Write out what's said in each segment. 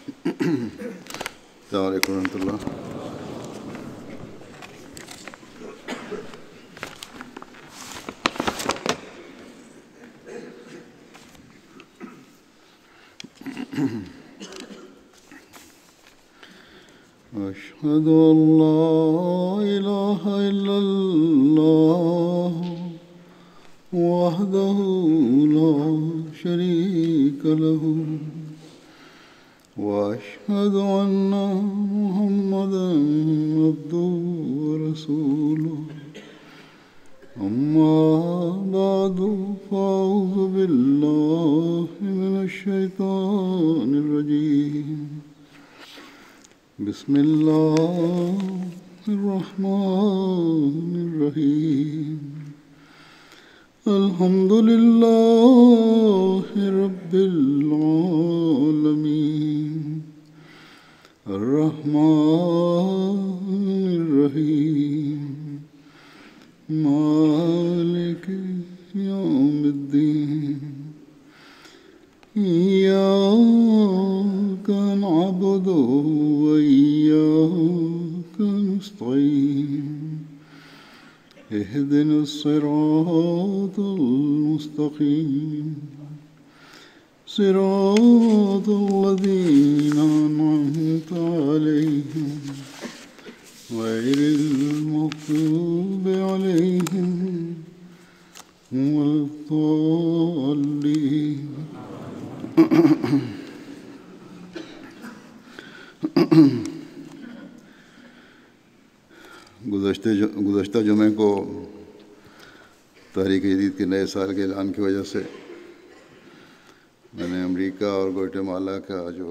السلام عليكم ورحمة الله. أشهد أن لا إله إلا الله وحده لا شريك له وأشهد أن محمدا عبده ورسوله أما بعد فأعوذ بالله من الشيطان الرجيم بسم الله الرحمن الرحيم الحمد لله رب العالمين الرحمن الرحيم مالك يوم الدين إياك نعبد وإياك نستعين اهدنا الصراط المستقيم صراط الذين أنعمت عليهم غير المغضوب عليهم ولا الضالين. गुज़श्ता जुमे को तहरीक जदीद के नए साल के ऐलान की वजह से मैंने अमेरिका और ग्वाटेमाला का जो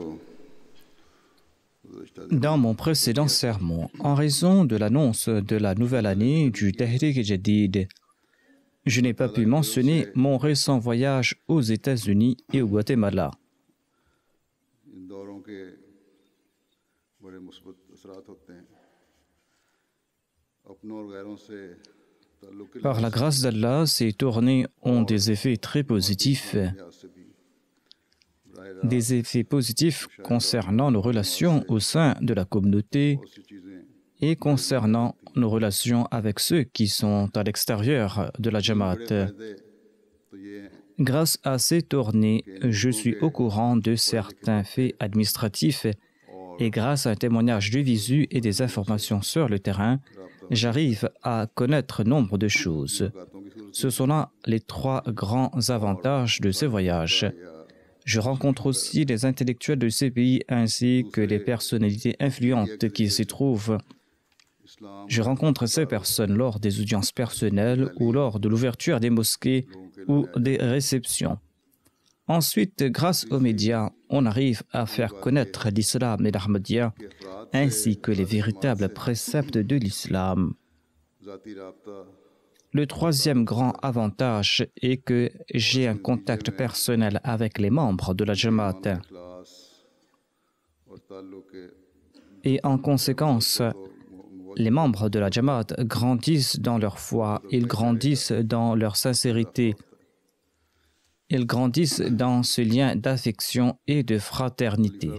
Dans mon précédent sermon, en raison de l'annonce de la nouvelle année du Tahrik Jadid, je n'ai pas pu mentionner mon récent voyage aux États-Unis et au Guatemala. Par la grâce d'Allah, ces tournées ont des effets très positifs. Des effets positifs concernant nos relations au sein de la communauté et concernant nos relations avec ceux qui sont à l'extérieur de la Jamaat. Grâce à ces tournées, je suis au courant de certains faits administratifs et grâce à un témoignage de visu et des informations sur le terrain, j'arrive à connaître nombre de choses. Ce sont là les trois grands avantages de ces voyages. Je rencontre aussi les intellectuels de ces pays ainsi que les personnalités influentes qui s'y trouvent. Je rencontre ces personnes lors des audiences personnelles ou lors de l'ouverture des mosquées ou des réceptions. Ensuite, grâce aux médias, on arrive à faire connaître l'islam et l'Ahmadiyya ainsi que les véritables préceptes de l'islam. Le troisième grand avantage est que j'ai un contact personnel avec les membres de la Jamaat. Et en conséquence, les membres de la Jamaat grandissent dans leur foi, ils grandissent dans leur sincérité, ils grandissent dans ce lien d'affection et de fraternité.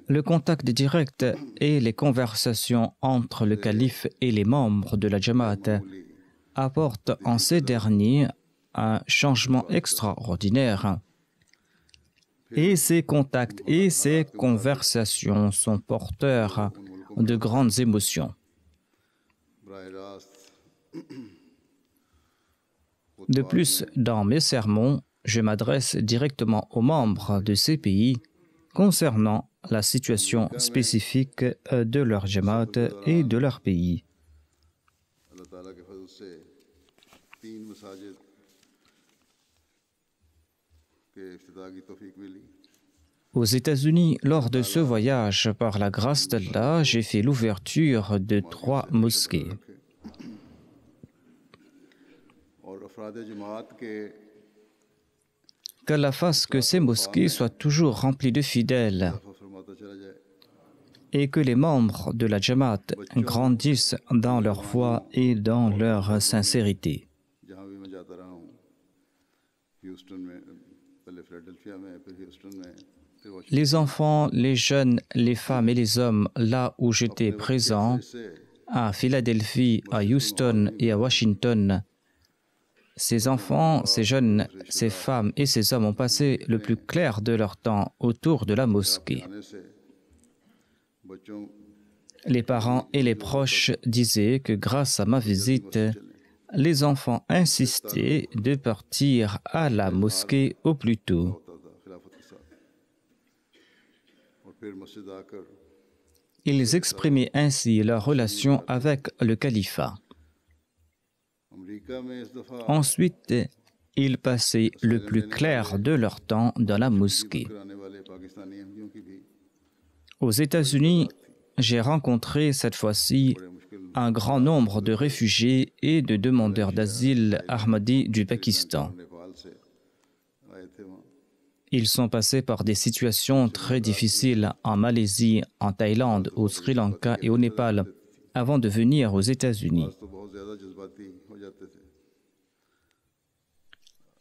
Le contact direct et les conversations entre le calife et les membres de la Jamaat apportent en ces derniers un changement extraordinaire. Et ces contacts et ces conversations sont porteurs de grandes émotions. De plus, dans mes sermons, je m'adresse directement aux membres de ces pays concernant la situation spécifique de leur Jamaat et de leur pays. Aux États-Unis, lors de ce voyage, par la grâce d'Allah, j'ai fait l'ouverture de 3 mosquées. Qu'Allah fasse que ces mosquées soient toujours remplies de fidèles. et que les membres de la Jamaat grandissent dans leur foi et dans leur sincérité. जहाँ भी मैं जाता रहा हूँ, ह्यूस्टन में, पहले फिलाडेल्फिया में, फिर ह्यूस्टन में, फिर Washington Les enfants, les jeunes, les femmes et les hommes, là où j'étais présent, से à Philadelphie, à Houston et à Washington, ces enfants, ces jeunes, ces femmes et ces hommes ont passé le plus clair de leur temps autour de la mosquée. आने से बच्चों Les parents et les proches disaient que grâce à ma visite, les enfants insistaient de partir à la mosquée au plus tôt. होता था खिलाफत के साथ, और फिर मस्जिद आकर Ils exprimaient ainsi leur relation avec le califat. America में इस दफ़ा Ensuite, ils passaient le plus clair de leur temps dans la mosquée. कराने वाले पाकिस्तानी अहमदियों की भी Aux États-Unis, j'ai rencontré cette fois-ci un grand nombre de réfugiés et de demandeurs d'asile ahmadis du Pakistan. Nepal से आए थे वहाँ, Ils sont passés par des situations très difficiles en Malaisie, en Thaïlande, au Sri Lanka et au Népal avant de venir aux États-Unis. तो बहुत ज़्यादा जज्बाती हो जाते थे।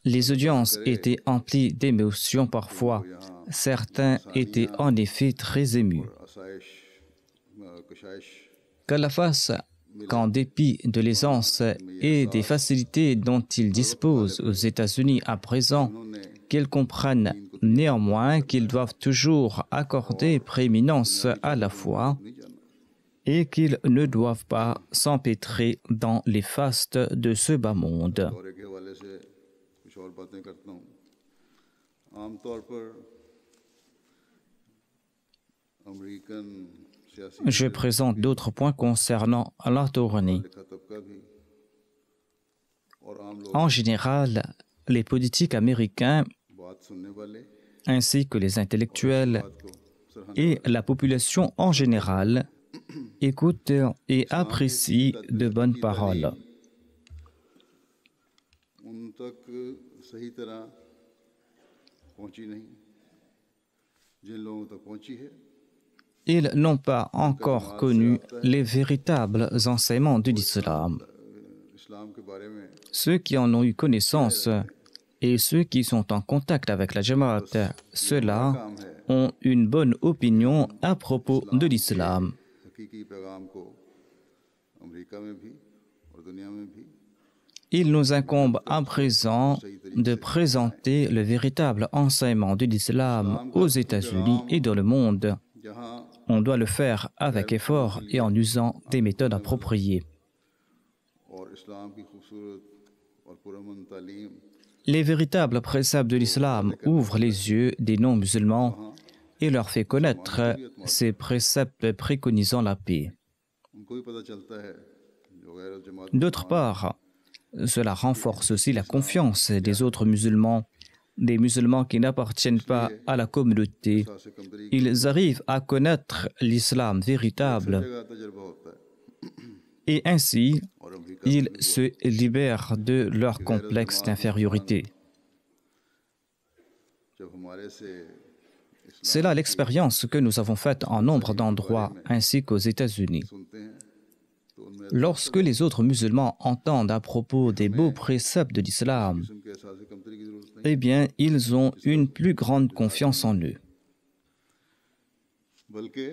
Les audiences étaient emplies d'émotions parfois. Certains étaient en effet très émus. आसाइश कशाइश Qu'à la face, qu'en dépit de l'aisance et des facilités dont ils disposent aux États-Unis à présent, qu'ils comprennent néanmoins qu'ils doivent toujours accorder prééminence à la foi et qu'ils ne doivent pas s'empêtrer dans les fastes de ce bas monde. दौरे के हवाले से कुछ और बातें करता हूँ। आमतौर पर अमेरिकन सियासी Je présente d'autres points concernant la tournée. लिखा तबका भी और आम लोग En général, les politiques américains बात सुनने वाले ainsi que les intellectuels बात को सराहना et la population en général écoutent et apprécient de bonnes paroles. उन तक सही तरह पहुंची नहीं, जिन लोगों तक पहुंची है Ils n'ont pas encore connu les véritables enseignements de l'islam. इस्लाम के बारे में Ceux qui en ont eu connaissance et ceux qui sont en contact avec la Jamaat, ceux-là काम है ont une bonne opinion à propos de l'islam. हकीकी पैगाम को अमेरिका में भी और दुनिया में भी Il nous incombe à présent de présenter le véritable enseignement de l'islam aux États-Unis et dans le monde. जहाँ On doit le faire avec effort et en usant des méthodes appropriées. और इस्लाम की खूबसूरत और पुरअमन तालीम Les véritables préceptes de l'islam ouvrent les yeux des non-musulmans et leur fait connaître ces préceptes préconisant la paix. उनको भी पता चलता है जो गैर जमात D'autre part, cela renforce aussi la confiance des autres musulmans, des musulmans qui n'appartiennent pas à la communauté. से कमतरी Ils arrivent à connaître l'islam véritable जगह तजर्बा होता है et ainsi और America ils se libèrent de leur complexe d'infériorité. जब हमारे से C'est là l'expérience que nous avons faite en nombre d'endroits ainsi qu'aux États-Unis. सुनते हैं तो उनमें Lorsque les autres musulmans entendent à propos des beaux préceptes de l'islam, उनके एहसास कमतरी की जरूरत नहीं, eh bien, ils ont une plus grande confiance en eux. बल्कि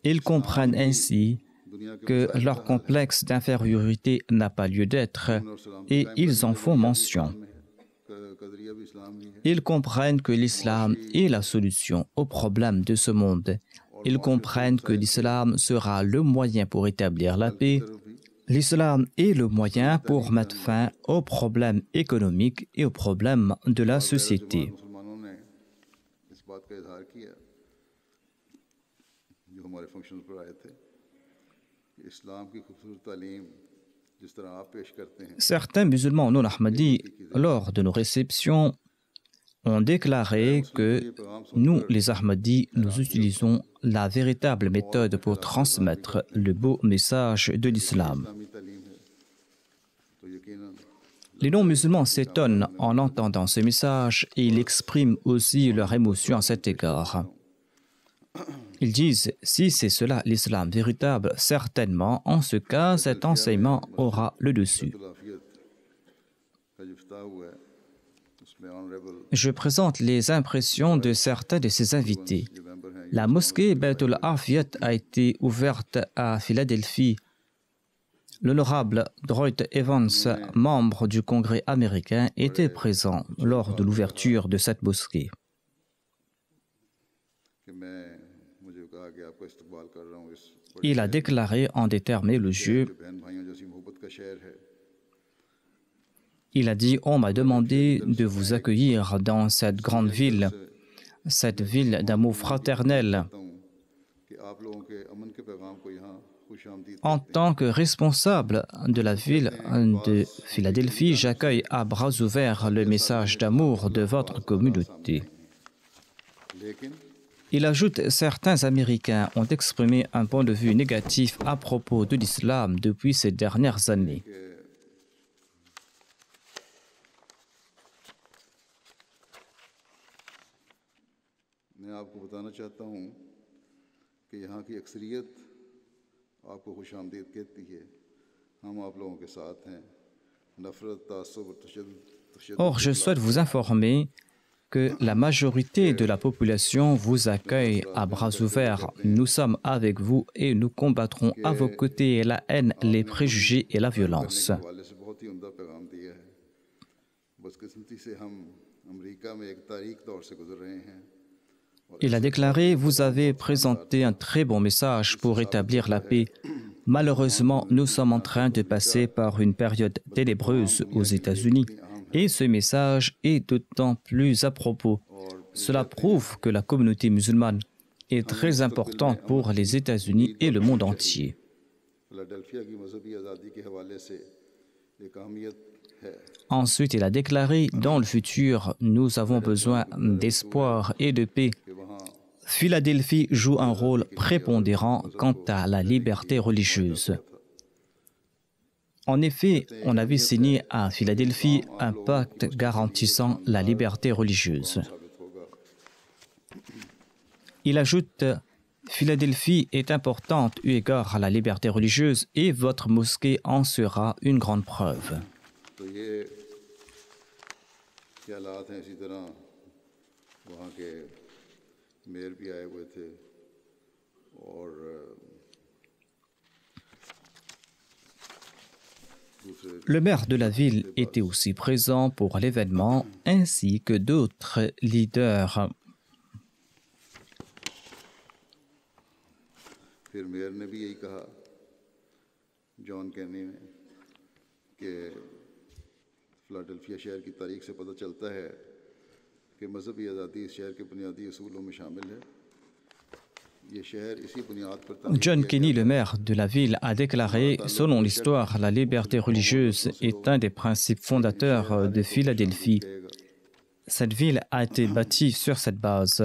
Ils comprennent ainsi दुनिया के que leur complexe d'infériorité n'a pas lieu d'être et ils en font mention. कदरिया भी इस्लाम ही है Ils comprennent que l'islam est la solution aux problèmes de ce monde. Ils comprennent que l'islam sera le moyen pour établir la paix. L'islam est le moyen pour mettre fin aux problèmes économiques et aux problèmes de la société. मुसलमानों ने इस बात का इजहार किया जो हमारे फंक्शन पर आए थे कि इस्लाम की खूबसूरत तालीम जिस तरह आप पेश करते हैं Certains musulmans non ahmadis, lors de nos réceptions, ont déclaré que nous, les Ahmadis, nous utilisons la véritable méthode pour transmettre le beau message de l'islam. इस्लामी तालीम है तो यकीनन Les non-musulmans s'étonnent en entendant ce message et ils expriment aussi leur émotion à cet égard. Ils disent, si c'est cela l'islam véritable, certainement, en ce cas, cet enseignement aura le dessus. Je présente les impressions de certains de ces invités. La mosquée Baitul Afiyat a été ouverte à Philadelphie. L'honorable Dwight Evans, membre du Congrès américain, était présent lors de l'ouverture de cette mosquée. Il a déclaré en des termes élogieux, il a dit, on m'a demandé de vous accueillir dans cette grande ville, cette ville d'amour fraternel. En tant que responsable de la ville de Philadelphie, j'accueille à bras ouverts le message d'amour de votre communauté. Il ajoute, certains Américains ont exprimé un point de vue négatif à propos de l'islam depuis ces dernières années. Or, je souhaite vous informer que la majorité de la population vous accueille à bras ouverts. Nous sommes avec vous et nous combattrons à vos côtés la haine, les préjugés et la violence. Il a déclaré, vous avez présenté un très bon message pour établir la paix. Malheureusement, nous sommes en train de passer par une période ténébreuse aux États-Unis et ce message est d'autant plus à propos. Cela prouve que la communauté musulmane est très importante pour les États-Unis et le monde entier. Ensuite, il a déclaré, dans le futur, nous avons besoin d'espoir et de paix. Philadelphie joue un rôle prépondérant quant à la liberté religieuse. En effet, on avait signé à Philadelphie un pacte garantissant la liberté religieuse. Il ajoute, Philadelphie est importante eu égard à la liberté religieuse et votre mosquée en sera une grande preuve. Le maire de la ville était aussi présent pour l'événement, ainsi que d'autres leaders. John Kenny, le maire de la ville, a déclaré « Selon l'histoire, la liberté religieuse est un des principes fondateurs de Philadelphie. Cette ville a été bâtie sur cette base.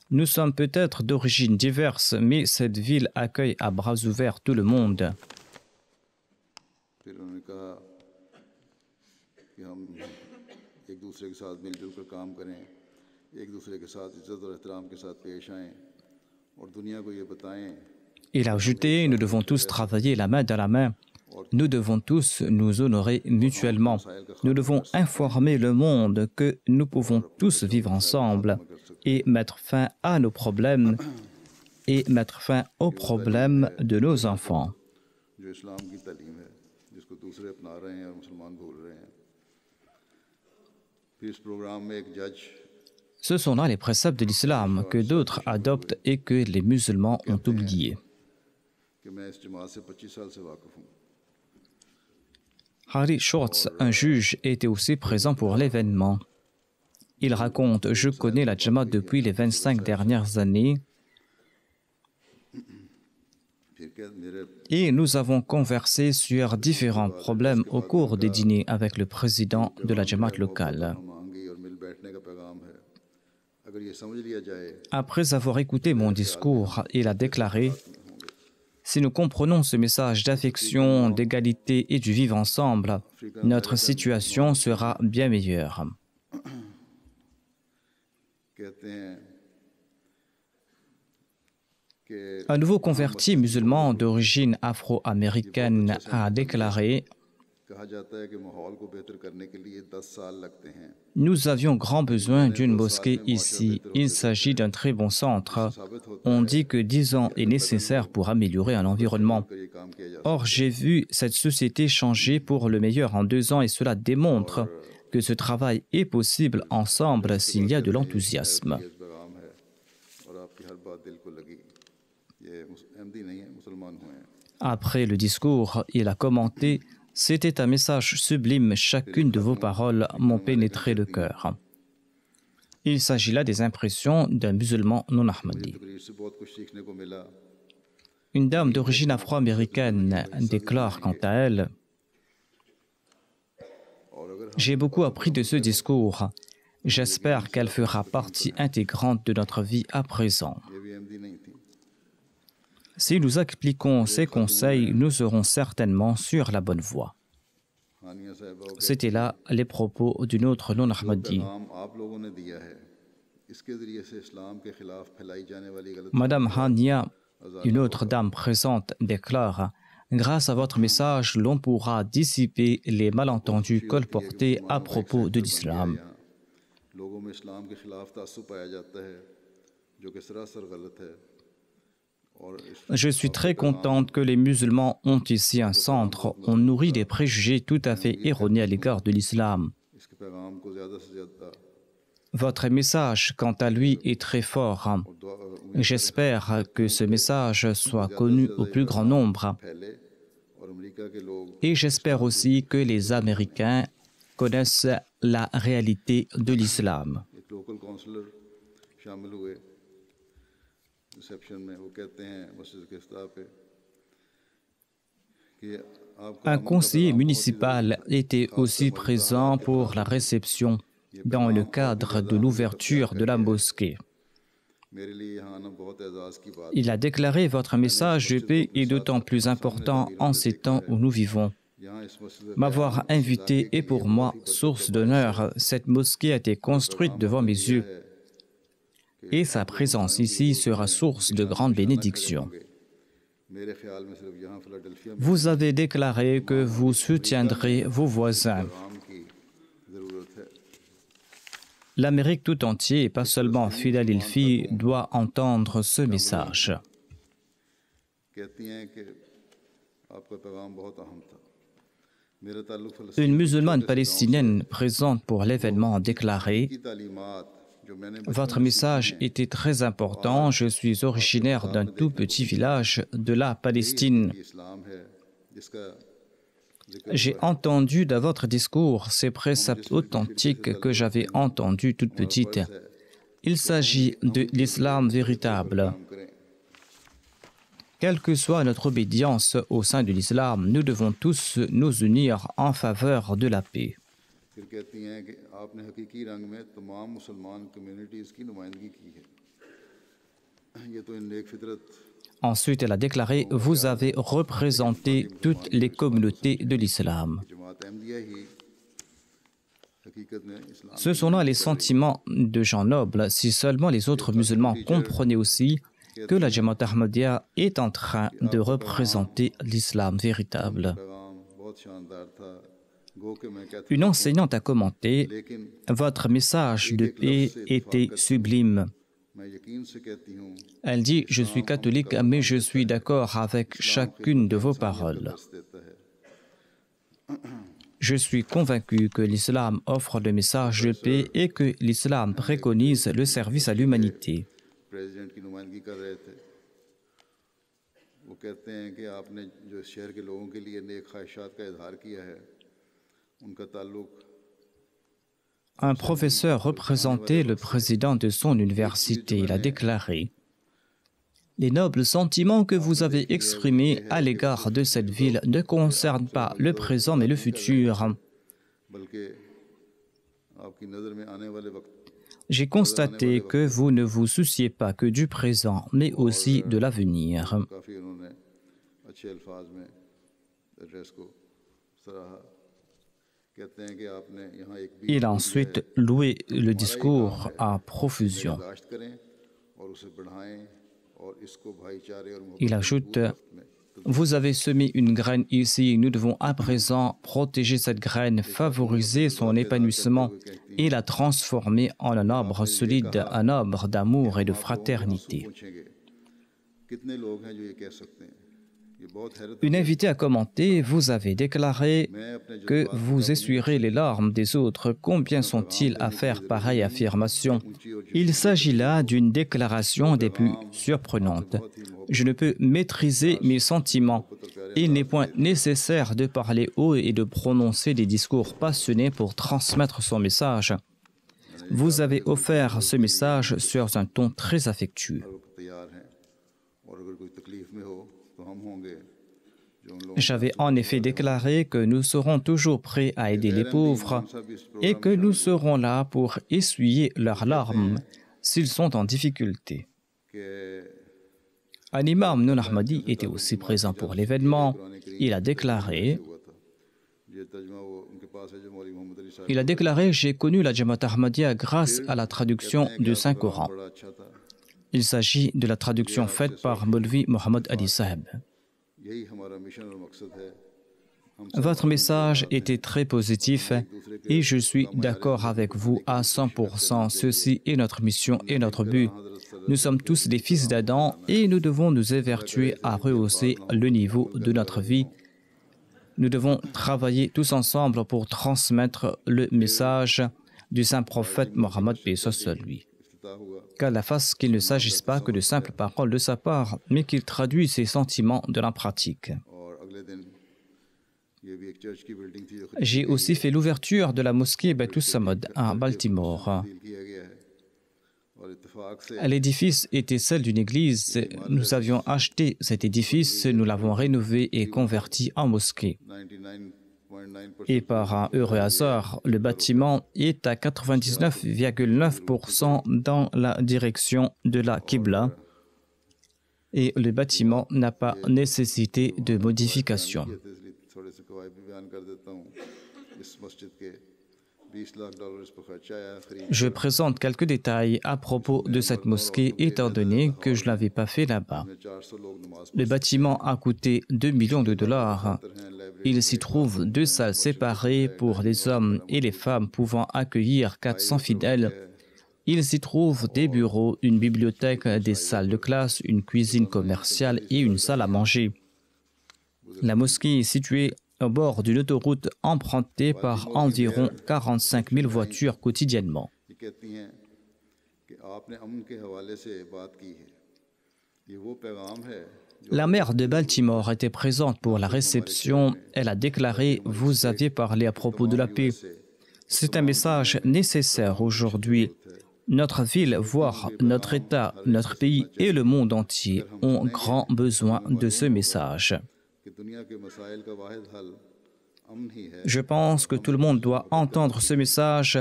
Nous sommes peut-être d'origines diverses, mais cette ville accueille à bras ouverts tout le monde. » Il a ajouté, nous devons tous travailler la main dans la main. Nous devons tous nous honorer mutuellement. Nous devons informer le monde que nous pouvons tous vivre ensemble et mettre fin à nos problèmes et mettre fin aux problèmes de nos enfants. Ce sont là les préceptes de l'islam que d'autres adoptent et que les musulmans ont oubliés. Harry Schwartz, un juge, était aussi présent pour l'événement. Il raconte « Je connais la Jamaat depuis les 25 dernières années et nous avons conversé sur différents problèmes au cours des dîners avec le président de la Jamaat locale. » Après avoir écouté mon discours, il a déclaré « Si nous comprenons ce message d'affection, d'égalité et du vivre ensemble, notre situation sera bien meilleure. » Un nouveau converti musulman d'origine afro-américaine a déclaré: nous avions grand besoin d'une mosquée ici. Il s'agit d'un très bon centre. On dit que 10 ans est nécessaire pour améliorer un environnement. Or, j'ai vu cette société changer pour le meilleur en 2 ans et cela démontre que ce travail est possible ensemble s'il y a de l'enthousiasme. Après le discours, il a commenté: c'était un message sublime, chacune de vos paroles m'ont pénétré le cœur. Il s'agit là des impressions d'un musulman non ahmadi. Une dame d'origine afro-américaine déclare quant à elle: j'ai beaucoup appris de ce discours. J'espère qu'elle fera partie intégrante de notre vie à présent. Si nous appliquons ces conseils, nous serons certainement sur la bonne voie. C'était là les propos d'une autre non-Ahmadi. Madame Hania, une autre dame présente, déclare: grâce à votre message, l'on pourra dissiper les malentendus colportés à propos de l'islam. Je suis très contente que les musulmans ont ici un centre. On nourrit des préjugés tout à fait erronés à l'égard de l'islam. Votre message, quant à lui, est très fort. J'espère que ce message soit connu au plus grand nombre. Et j'espère aussi que les Américains connaissent la réalité de l'islam. Un conseiller municipal était aussi présent pour la réception dans le cadre de l'ouverture de la mosquée. Il a déclaré: votre message de paix est d'autant plus important en ces temps où nous vivons. M'avoir invité est pour moi source d'honneur. Cette mosquée a été construite devant mes yeux. Et sa présence ici sera source de grande bénédiction. Vous avez déclaré que vous soutiendrez vos voisins. L'Amérique tout entière, et pas seulement Philadelphie, doit entendre ce message. Une musulmane palestinienne présente pour l'événement a déclaré: votre message était très important. Je suis originaire d'un tout petit village de la Palestine. J'ai entendu dans votre discours ces préceptes authentiques que j'avais entendus toute petite. Il s'agit de l'islam véritable. Quelle que soit notre obédience au sein de l'islam, nous devons tous nous unir en faveur de la paix. Ensuite, elle a déclaré: vous avez représenté toutes les communautés de l'islam. Ce sont là les sentiments de gens nobles. Si seulement les autres musulmans comprenaient aussi que la Jamaat Ahmadiyya est en train de représenter l'islam véritable. Une enseignante a commenté: votre message de paix était sublime. Elle dit: je suis catholique, mais je suis d'accord avec chacune de vos paroles. Je suis convaincu que l'islam offre le message de paix et que l'islam préconise le service à l'humanité. Un professeur représentait le président de son université. Il a déclaré: les nobles sentiments que vous avez exprimés à l'égard de cette ville ne concernent pas le présent mais le futur. J'ai constaté que vous ne vous souciez pas que du présent mais aussi de l'avenir. Il a ensuite loué le discours à profusion. Il ajoute, vous avez semé une graine ici, nous devons à présent protéger cette graine, favoriser son épanouissement et la transformer en un arbre solide, un arbre d'amour et de fraternité. Une invitée a commenté, vous avez déclaré que vous essuierez les larmes des autres. Combien sont-ils à faire pareille affirmation? Il s'agit là d'une déclaration des plus surprenantes. Je ne peux maîtriser mes sentiments. Il n'est point nécessaire de parler haut et de prononcer des discours passionnés pour transmettre son message. Vous avez offert ce message sur un ton très affectueux. J'avais en effet déclaré que nous serons toujours prêts à aider les pauvres et que nous serons là pour essuyer leurs larmes s'ils sont en difficulté. Un imam non-ahmadi était aussi présent pour l'événement. Il a déclaré, j'ai connu la Jamaat Ahmadiyya grâce à la traduction du Saint-Coran. Il s'agit de la traduction faite par Maulvi Mohammad Ali Saheb. Votre message était très positif et je suis d'accord avec vous à 100%. Ceci est notre mission et notre but. Nous sommes tous des fils d'Adam et nous devons nous évertuer à rehausser le niveau de notre vie. Nous devons travailler tous ensemble pour transmettre le message du saint prophète Mohammed paix sur lui. Qu'à la face qu'il ne s'agisse pas que de simples paroles de sa part, mais qu'il traduit ses sentiments de la pratique. J'ai aussi fait l'ouverture de la mosquée Baitus Samad à Baltimore. L'édifice était celle d'une église. Nous avions acheté cet édifice, nous l'avons rénové et converti en mosquée. Et par un heureux hasard, le bâtiment est à 99,9% dans la direction de la Qibla et le bâtiment n'a pas nécessité de modification. Je présente quelques détails à propos de cette mosquée étant donné que je ne l'avais pas fait là-bas. Le bâtiment a coûté 2 millions de dollars. Il s'y trouve 2 salles séparées pour les hommes et les femmes pouvant accueillir 400 fidèles. Il s'y trouve des bureaux, une bibliothèque, des salles de classe, une cuisine commerciale et une salle à manger. La mosquée est située au bord d'une autoroute empruntée par environ 45 000 voitures quotidiennement. La maire de Baltimore était présente pour la réception. Elle a déclaré « Vous aviez parlé à propos de la paix. C'est un message nécessaire aujourd'hui. Notre ville, voire notre État, notre pays et le monde entier ont grand besoin de ce message. » Je pense que tout le monde doit entendre ce message.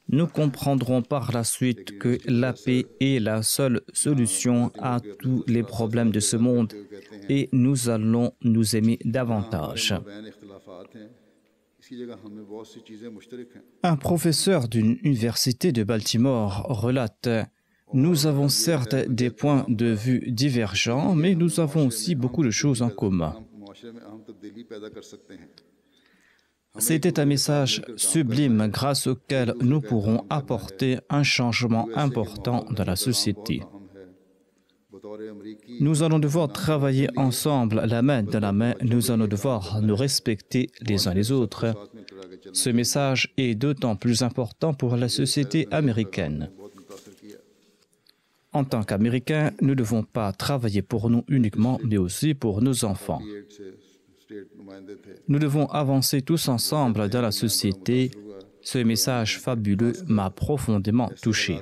Nous comprendrons par la suite que la paix est la seule solution à tous les problèmes de ce monde et nous allons nous aimer davantage. Un professeur d'une université de Baltimore relate « Nous avons certes des points de vue divergents, mais nous avons aussi beaucoup de choses en commun. » C'était un message sublime grâce auquel nous pourrons apporter un changement important dans la société. Nous allons devoir travailler ensemble, la main dans la main. Nous allons devoir nous respecter les uns les autres. Ce message est d'autant plus important pour la société américaine. En tant qu'Américains, nous ne devons pas travailler pour nous uniquement, mais aussi pour nos enfants. Nous devons avancer tous ensemble dans la société. Ce message fabuleux m'a profondément touché.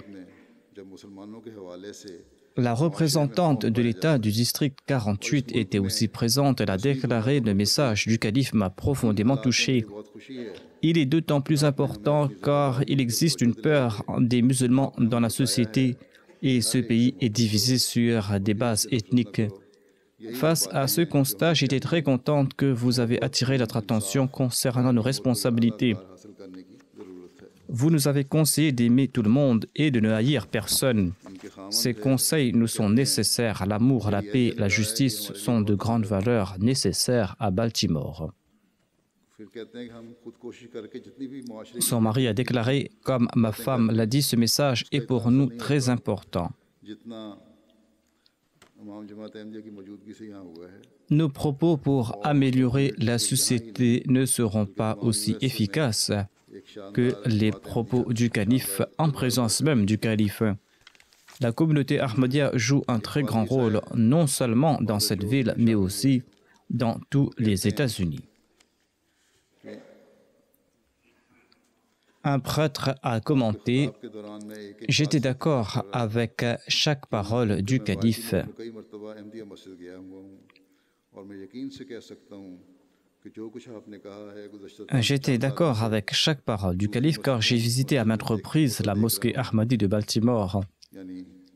La représentante de l'État du district 48 était aussi présente. Elle a déclaré « Le message du calife m'a profondément touché. Il est d'autant plus important car il existe une peur des musulmans dans la société et ce pays est divisé sur des bases ethniques. » Face à ce constat, j'étais très contente que vous avez attiré notre attention concernant nos responsabilités. Vous nous avez conseillé d'aimer tout le monde et de ne haïr personne. Ces conseils nous sont nécessaires. L'amour, la paix, la justice sont de grandes valeurs nécessaires à Baltimore. Son mari a déclaré, comme ma femme l'a dit, ce message est pour nous très important. Nos propos pour améliorer la société ne seront pas aussi efficaces que les propos du calife en présence même du calife. La communauté Ahmadiyya joue un très grand rôle non seulement dans cette ville, mais aussi dans tous les États-Unis. Un prêtre a commenté « J'étais d'accord avec chaque parole du calife. J'étais d'accord avec chaque parole du calife car j'ai visité à maintes reprises la mosquée Ahmadi de Baltimore.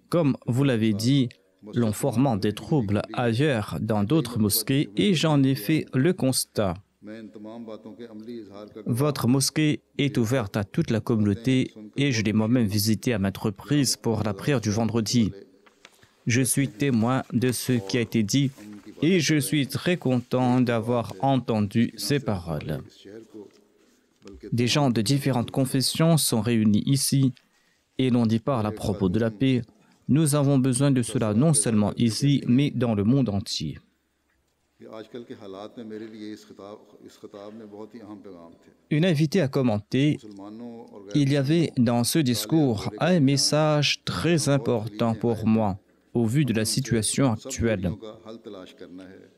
Comme vous l'avez dit, l'on formant des troubles ailleurs dans d'autres mosquées et j'en ai fait le constat. Votre mosquée est ouverte à toute la communauté et je l'ai moi-même visitée à maintes reprises pour la prière du vendredi. Je suis témoin de ce qui a été dit et je suis très content d'avoir entendu ces paroles. Des gens de différentes confessions sont réunis ici et l'on dit parle à propos de la paix. Nous avons besoin de cela non seulement ici, mais dans le monde entier. Une invitée a commenté « Il y avait dans ce discours un message très important pour moi au vu de la situation actuelle.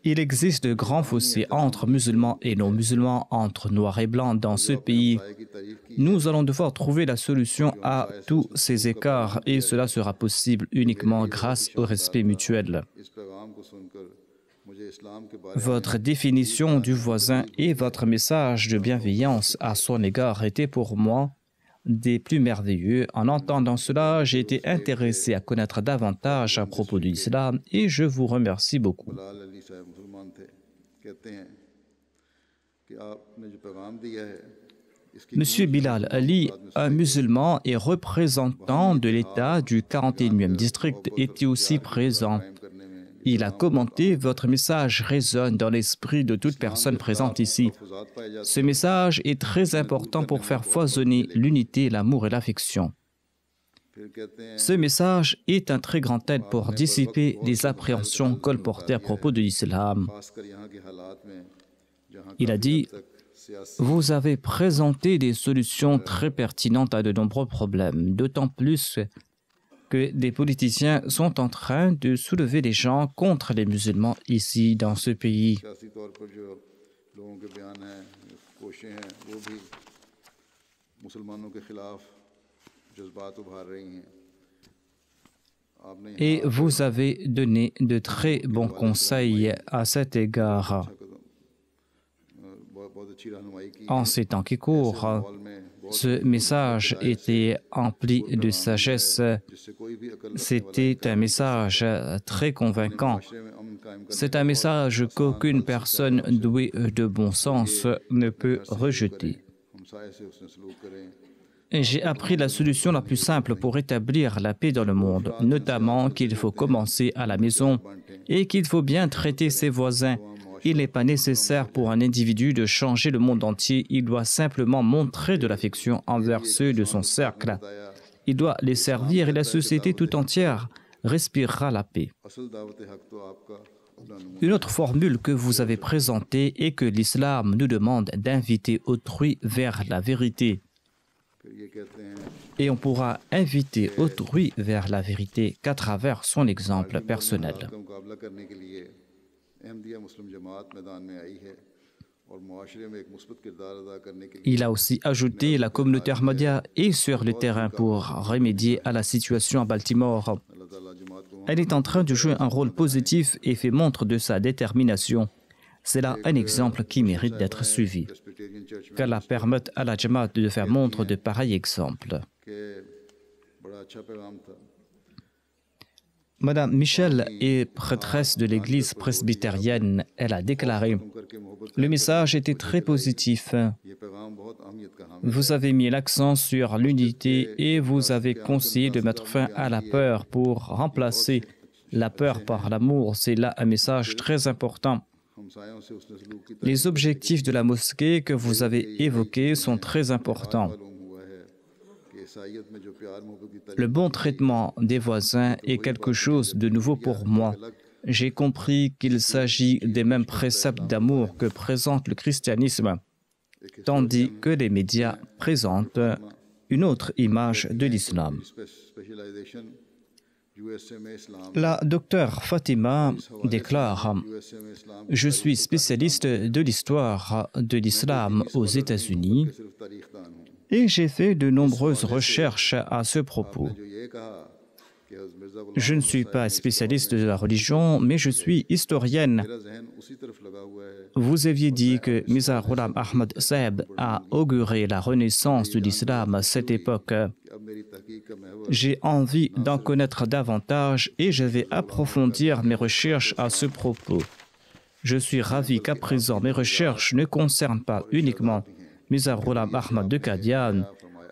Il existe de grands fossés entre musulmans et non-musulmans, entre noirs et blancs dans ce pays. Nous allons devoir trouver la solution à tous ces écarts et cela sera possible uniquement grâce au respect mutuel. Votre définition du voisin et votre message de bienveillance à son égard étaient pour moi des plus merveilleux. En entendant cela, j'ai été intéressé à connaître davantage à propos de l'islam et je vous remercie beaucoup. Monsieur Bilal Ali, un musulman et représentant de l'État du 41e district, était aussi présent. Il a commenté « Votre message résonne dans l'esprit de toute personne présente ici. Ce message est très important pour faire foisonner l'unité, l'amour et l'affection. Ce message est un très grand aide pour dissiper les appréhensions colportées à propos de l'islam. » Il a dit « Vous avez présenté des solutions très pertinentes à de nombreux problèmes, d'autant plus que des politiciens sont en train de soulever les gens contre les musulmans ici, dans ce pays. » Et vous avez donné de très bons conseils à cet égard. En ces temps qui courent, ce message était empli de sagesse. C'était un message très convaincant. C'est un message qu'aucune personne douée de bon sens ne peut rejeter. J'ai appris la solution la plus simple pour établir la paix dans le monde, notamment qu'il faut commencer à la maison et qu'il faut bien traiter ses voisins. Il n'est pas nécessaire pour un individu de changer le monde entier, il doit simplement montrer de l'affection envers ceux de son cercle. Il doit les servir et la société tout entière respirera la paix. Une autre formule que vous avez présentée est que l'islam nous demande d'inviter autrui vers la vérité. Et on pourra inviter autrui vers la vérité qu'à travers son exemple personnel. Il a aussi ajouté la communauté Ahmadiyya est sur le terrain pour remédier à la situation à Baltimore. Elle est en train de jouer un rôle positif et fait montre de sa détermination. C'est là un exemple qui mérite d'être suivi. Qu'Allah permette à la Jamaat de faire montre de pareils exemples. Madame Michel est prêtresse de l'église presbytérienne. Elle a déclaré « Le message était très positif. Vous avez mis l'accent sur l'unité et vous avez conseillé de mettre fin à la peur pour remplacer la peur par l'amour. C'est là un message très important. Les objectifs de la mosquée que vous avez évoqués sont très importants. Le bon traitement des voisins est quelque chose de nouveau pour moi. J'ai compris qu'il s'agit des mêmes préceptes d'amour que présente le christianisme, tandis que les médias présentent une autre image de l'islam. La docteure Fatima déclare « Je suis spécialiste de l'histoire de l'islam aux États-Unis et j'ai fait de nombreuses recherches à ce propos. Je ne suis pas spécialiste de la religion, mais je suis historienne. Vous aviez dit que Mirza Ghulam Ahmad Saeb a auguré la renaissance de l'islam à cette époque. J'ai envie d'en connaître davantage et je vais approfondir mes recherches à ce propos. Je suis ravi qu'à présent mes recherches ne concernent pas uniquement Mirza Ghulam Ahmad de Qadian,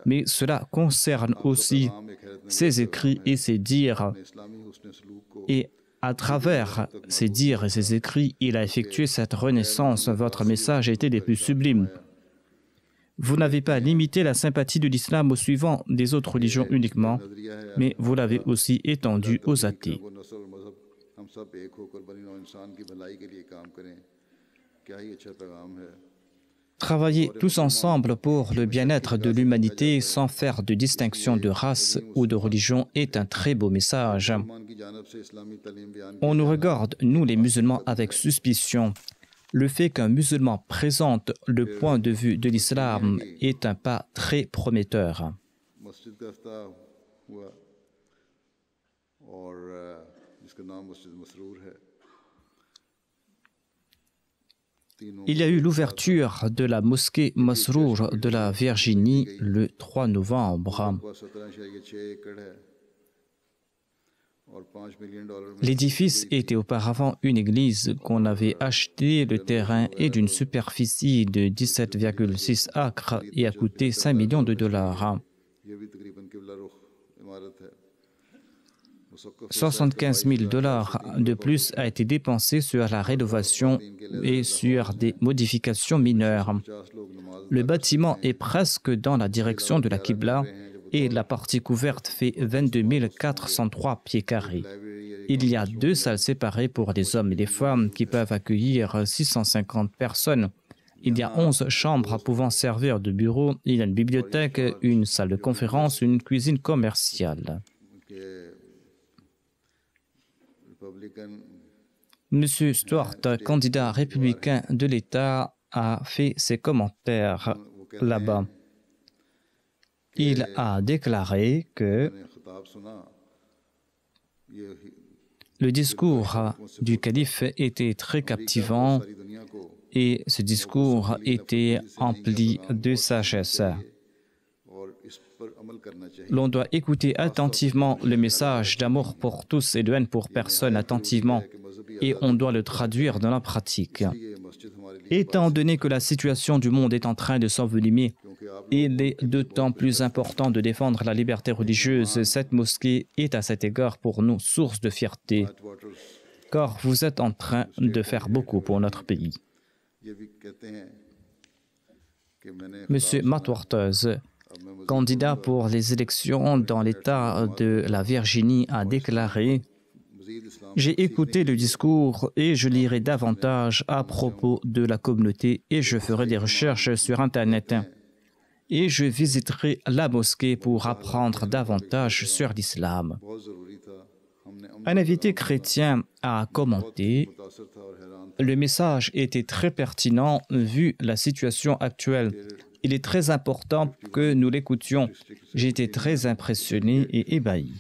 mais cela concerne aussi ses écrits et ses dires. Et à travers ses dires et ses écrits, il a effectué cette renaissance. Votre message a été des plus sublimes. Vous n'avez pas limité la sympathie de l'islam aux suivants des autres religions uniquement, mais vous l'avez aussi étendu aux athées. Travailler tous ensemble pour le bien-être de l'humanité sans faire de distinction de race ou de religion est un très beau message. On nous regarde, nous les musulmans, avec suspicion. Le fait qu'un musulman présente le point de vue de l'islam est un pas très prometteur. Il y a eu l'ouverture de la mosquée Masrour de la Virginie le 3 novembre. L'édifice était auparavant une église qu'on avait acheté. Le terrain est d'une superficie de 17,6 acres et a coûté 5 millions de dollars. 75 000 dollars de plus a été dépensé sur la rénovation et sur des modifications mineures. Le bâtiment est presque dans la direction de la Qibla et la partie couverte fait 22 403 pieds carrés. Il y a 2 salles séparées pour les hommes et les femmes qui peuvent accueillir 650 personnes. Il y a 11 chambres pouvant servir de bureau. Il y a une bibliothèque, une salle de conférence, une cuisine commerciale. Monsieur Stuart, candidat républicain de l'État, a fait ses commentaires là-bas. Il a déclaré que le discours du calife était très captivant et ce discours était empli de sagesse. L'on doit écouter attentivement le message d'amour pour tous et de haine pour personne attentivement et on doit le traduire dans la pratique. Étant donné que la situation du monde est en train de s'envenimer, il est d'autant plus important de défendre la liberté religieuse. Cette mosquée est à cet égard pour nous source de fierté, car vous êtes en train de faire beaucoup pour notre pays. Monsieur Matt Waters, candidat pour les élections dans l'État de la Virginie, a déclaré « J'ai écouté le discours et je lirai davantage à propos de la communauté et je ferai des recherches sur Internet. Et je visiterai la mosquée pour apprendre davantage sur l'islam. » Un invité chrétien a commenté « Le message était très pertinent vu la situation actuelle. Il est très important que nous l'écoutions. J'ai été très impressionné et ébahi. »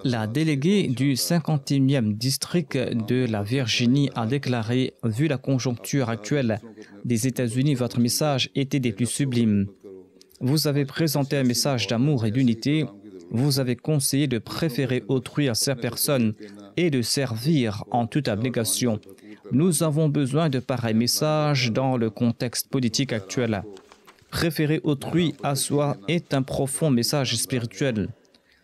La déléguée du 51e district de la Virginie a déclaré « Vu la conjoncture actuelle des États-Unis, votre message était des plus sublimes. Vous avez présenté un message d'amour et d'unité. Vous avez conseillé de préférer autrui à sa personne et de servir en toute abnégation. Nous avons besoin de pareils messages dans le contexte politique actuel. Préférer autrui à soi est un profond message spirituel.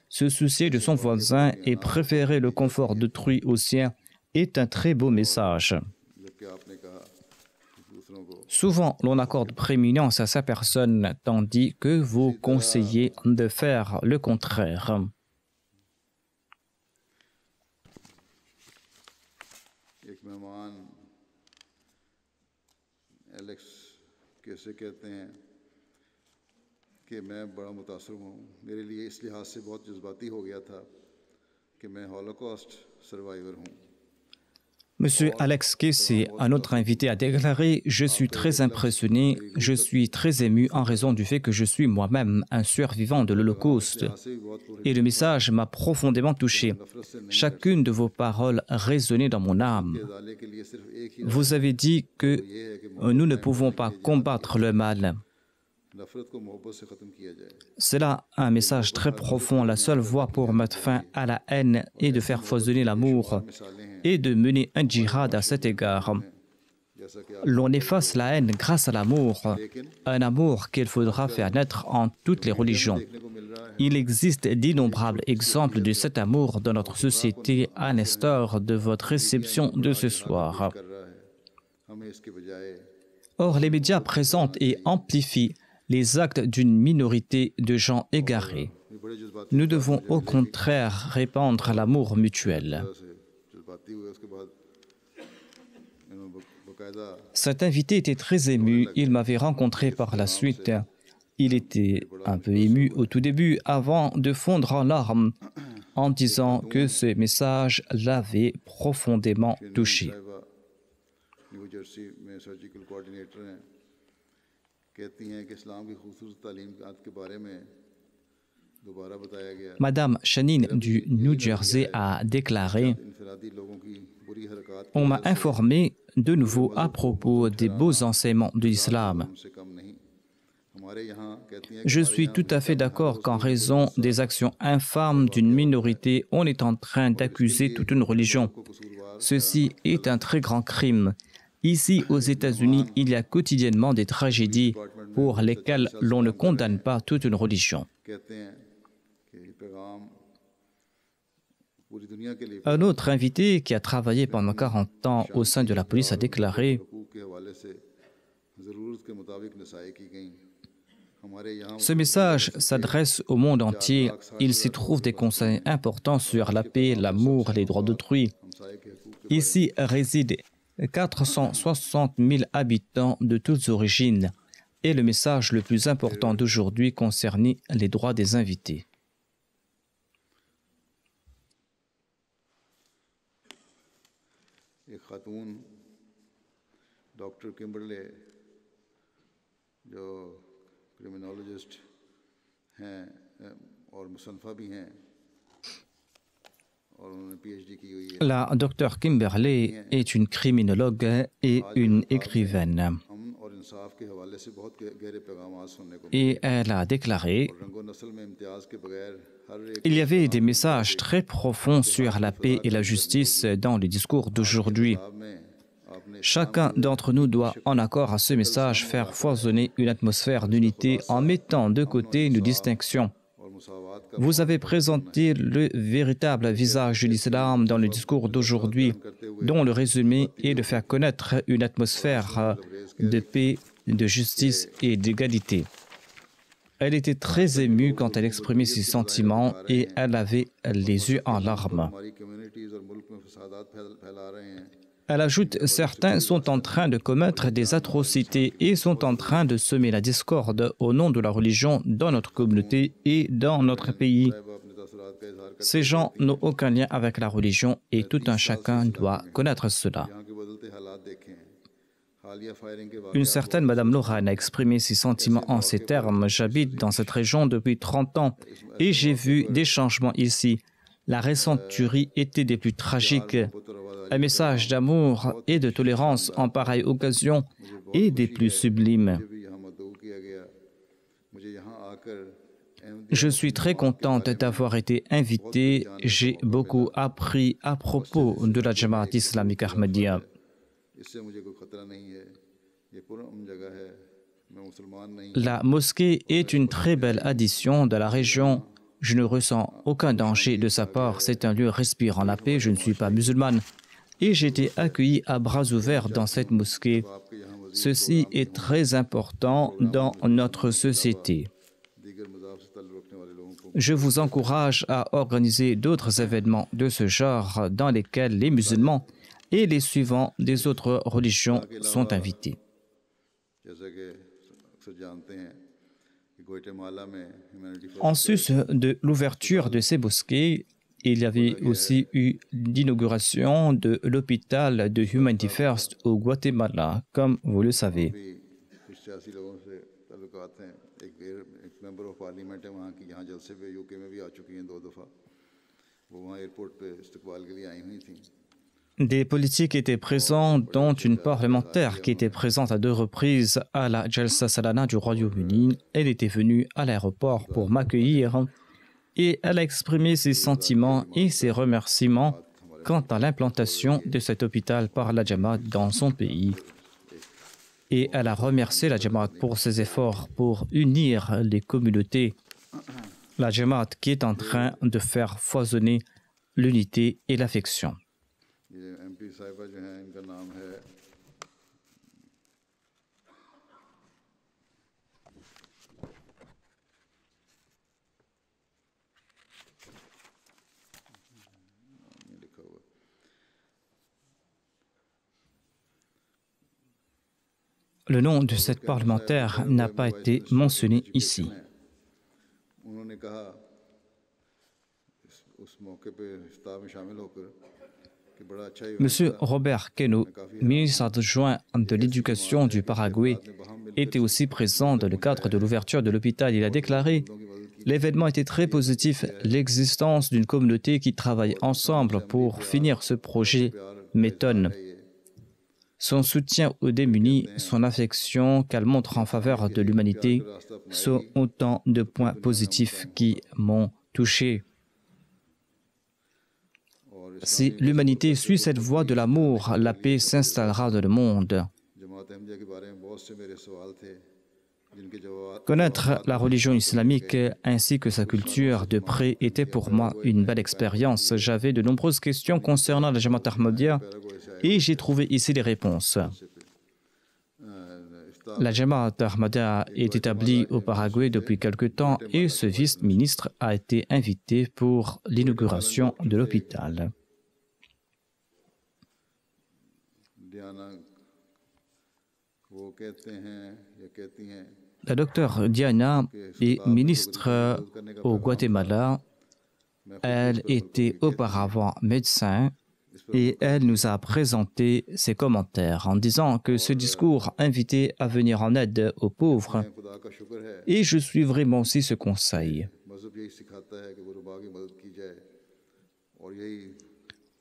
Se soucier de son voisin et préférer le confort d'autrui au sien est un très beau message. Souvent, l'on accorde prééminence à sa personne, tandis que vous conseillez de faire le contraire. एक मेहमान एलेक्स कैसे कहते हैं कि मैं बड़ा मुतासर हूँ मेरे लिए इस लिहाज से बहुत जज्बाती हो गया था कि मैं हॉलोकॉस्ट सर्वाइवर हूँ. Monsieur Alex Casey, un autre invité, a déclaré « Je suis très impressionné, je suis très ému en raison du fait que je suis moi-même un survivant de l'Holocauste. Et le message m'a profondément touché. Chacune de vos paroles résonnait dans mon âme. Vous avez dit que nous ne pouvons pas combattre le mal. C'est là un message très profond. La seule voie pour mettre fin à la haine est de faire foisonner l'amour et de mener un djihad à cet égard. L'on efface la haine grâce à l'amour, un amour qu'il faudra faire naître en toutes les religions. Il existe d'innombrables exemples de cet amour dans notre société, à l'instar de votre réception de ce soir. Or, les médias présentent et amplifient les actes d'une minorité de gens égarés. Nous devons au contraire répandre l'amour mutuel. Cet invité était très ému. Il m'avait rencontré par la suite. Il était un peu ému au tout début avant de fondre en larmes en disant que ce message l'avait profondément touché. Madame Shanine du New Jersey a déclaré « On m'a informé de nouveau à propos des beaux enseignements de l'islam. Je suis tout à fait d'accord qu'en raison des actions infâmes d'une minorité, on est en train d'accuser toute une religion. Ceci est un très grand crime. Ici, aux États-Unis, il y a quotidiennement des tragédies pour lesquelles l'on ne condamne pas toute une religion. » Un autre invité qui a travaillé pendant 40 ans au sein de la police a déclaré « Ce message s'adresse au monde entier. Il s'y trouve des conseils importants sur la paix, l'amour, les droits d'autrui. Ici résident 460 000 habitants de toutes origines et le message le plus important d'aujourd'hui concernait les droits des invités. » एक खातून doctor Kimberley जो क्रिमिनोलॉजिस्ट हैं और मुसन्फ़ा भी हैं और उन्होंने PhD की हुई है. La docteure Kimberley est une criminologue et une écrivaine. Et elle a déclaré « Il y avait des messages très profonds sur la paix et la justice dans le discours d'aujourd'hui. Chacun d'entre nous doit, en accord à ce message, faire foisonner une atmosphère d'unité en mettant de côté nos distinctions. Vous avez présenté le véritable visage de l'islam dans le discours d'aujourd'hui, dont le résumé est de faire connaître une atmosphère de paix, de justice et d'égalité. » Elle était très émue quand elle exprimait ses sentiments et elle avait les yeux en larmes. Elle ajoute « Certains sont en train de commettre des atrocités et sont en train de semer la discorde au nom de la religion dans notre communauté et dans notre pays. Ces gens n'ont aucun lien avec la religion et tout un chacun doit connaître cela. » Une certaine Madame Loran a exprimé ses sentiments en ces termes. « J'habite dans cette région depuis 30 ans et j'ai vu des changements ici. La récente tuerie était des plus tragiques. Un message d'amour et de tolérance en pareille occasion est des plus sublimes. Je suis très contente d'avoir été invitée. J'ai beaucoup appris à propos de la Jamaat islamique Ahmadiyya. » इससे मुझे कोई खतरा नहीं है, ये पुरअमन जगह है, मैं मुसलमान नहीं। La mosquée est une très belle addition de la région. Je ne ressens aucun danger de sa part. C'est un lieu respirant la paix. Je ne suis pas musulmane. Et j'ai été accueilli à bras ouverts dans cette mosquée. Ceci est très important dans notre société. Je vous encourage à organiser d'autres événements de ce genre dans lesquels les musulmans et les suivants des autres religions sont invités. En sus de l'ouverture de ces mosquées, il y avait aussi eu l'inauguration de l'hôpital de Humanity First au Guatemala, comme vous le savez. Des politiques étaient présents, dont une parlementaire qui était présente à 2 reprises à la Jalsa Salana du Royaume-Uni. Elle était venue à l'aéroport pour m'accueillir et elle a exprimé ses sentiments et ses remerciements quant à l'implantation de cet hôpital par la Jamaat dans son pays. Et elle a remercié la Jamaat pour ses efforts pour unir les communautés. La Jamaat qui est en train de faire foisonner l'unité et l'affection. Le nom de cette parlementaire n'a pas été mentionné ici. Monsieur Robert Keno, ministre adjoint de l'Éducation du Paraguay, était aussi présent dans le cadre de l'ouverture de l'hôpital. Il a déclaré « L'événement était très positif. L'existence d'une communauté qui travaille ensemble pour finir ce projet m'étonne. Son soutien aux démunis, son affection qu'elle montre en faveur de l'humanité sont autant de points positifs qui m'ont touché. Si l'humanité suit cette voie de l'amour, la paix s'installera dans le monde. » Connaître la religion islamique ainsi que sa culture de près était pour moi une belle expérience. J'avais de nombreuses questions concernant la Jamaat Ahmadiyya et j'ai trouvé ici les réponses. La Jamaat Ahmadiyya est établie au Paraguay depuis quelque temps et ce vice-ministre a été invité pour l'inauguration de l'hôpital. La docteure Diana est ministre au Guatemala. Elle était auparavant médecin et elle nous a présenté ses commentaires en disant que ce discours invitait à venir en aide aux pauvres et je suivrai moi aussi ce conseil.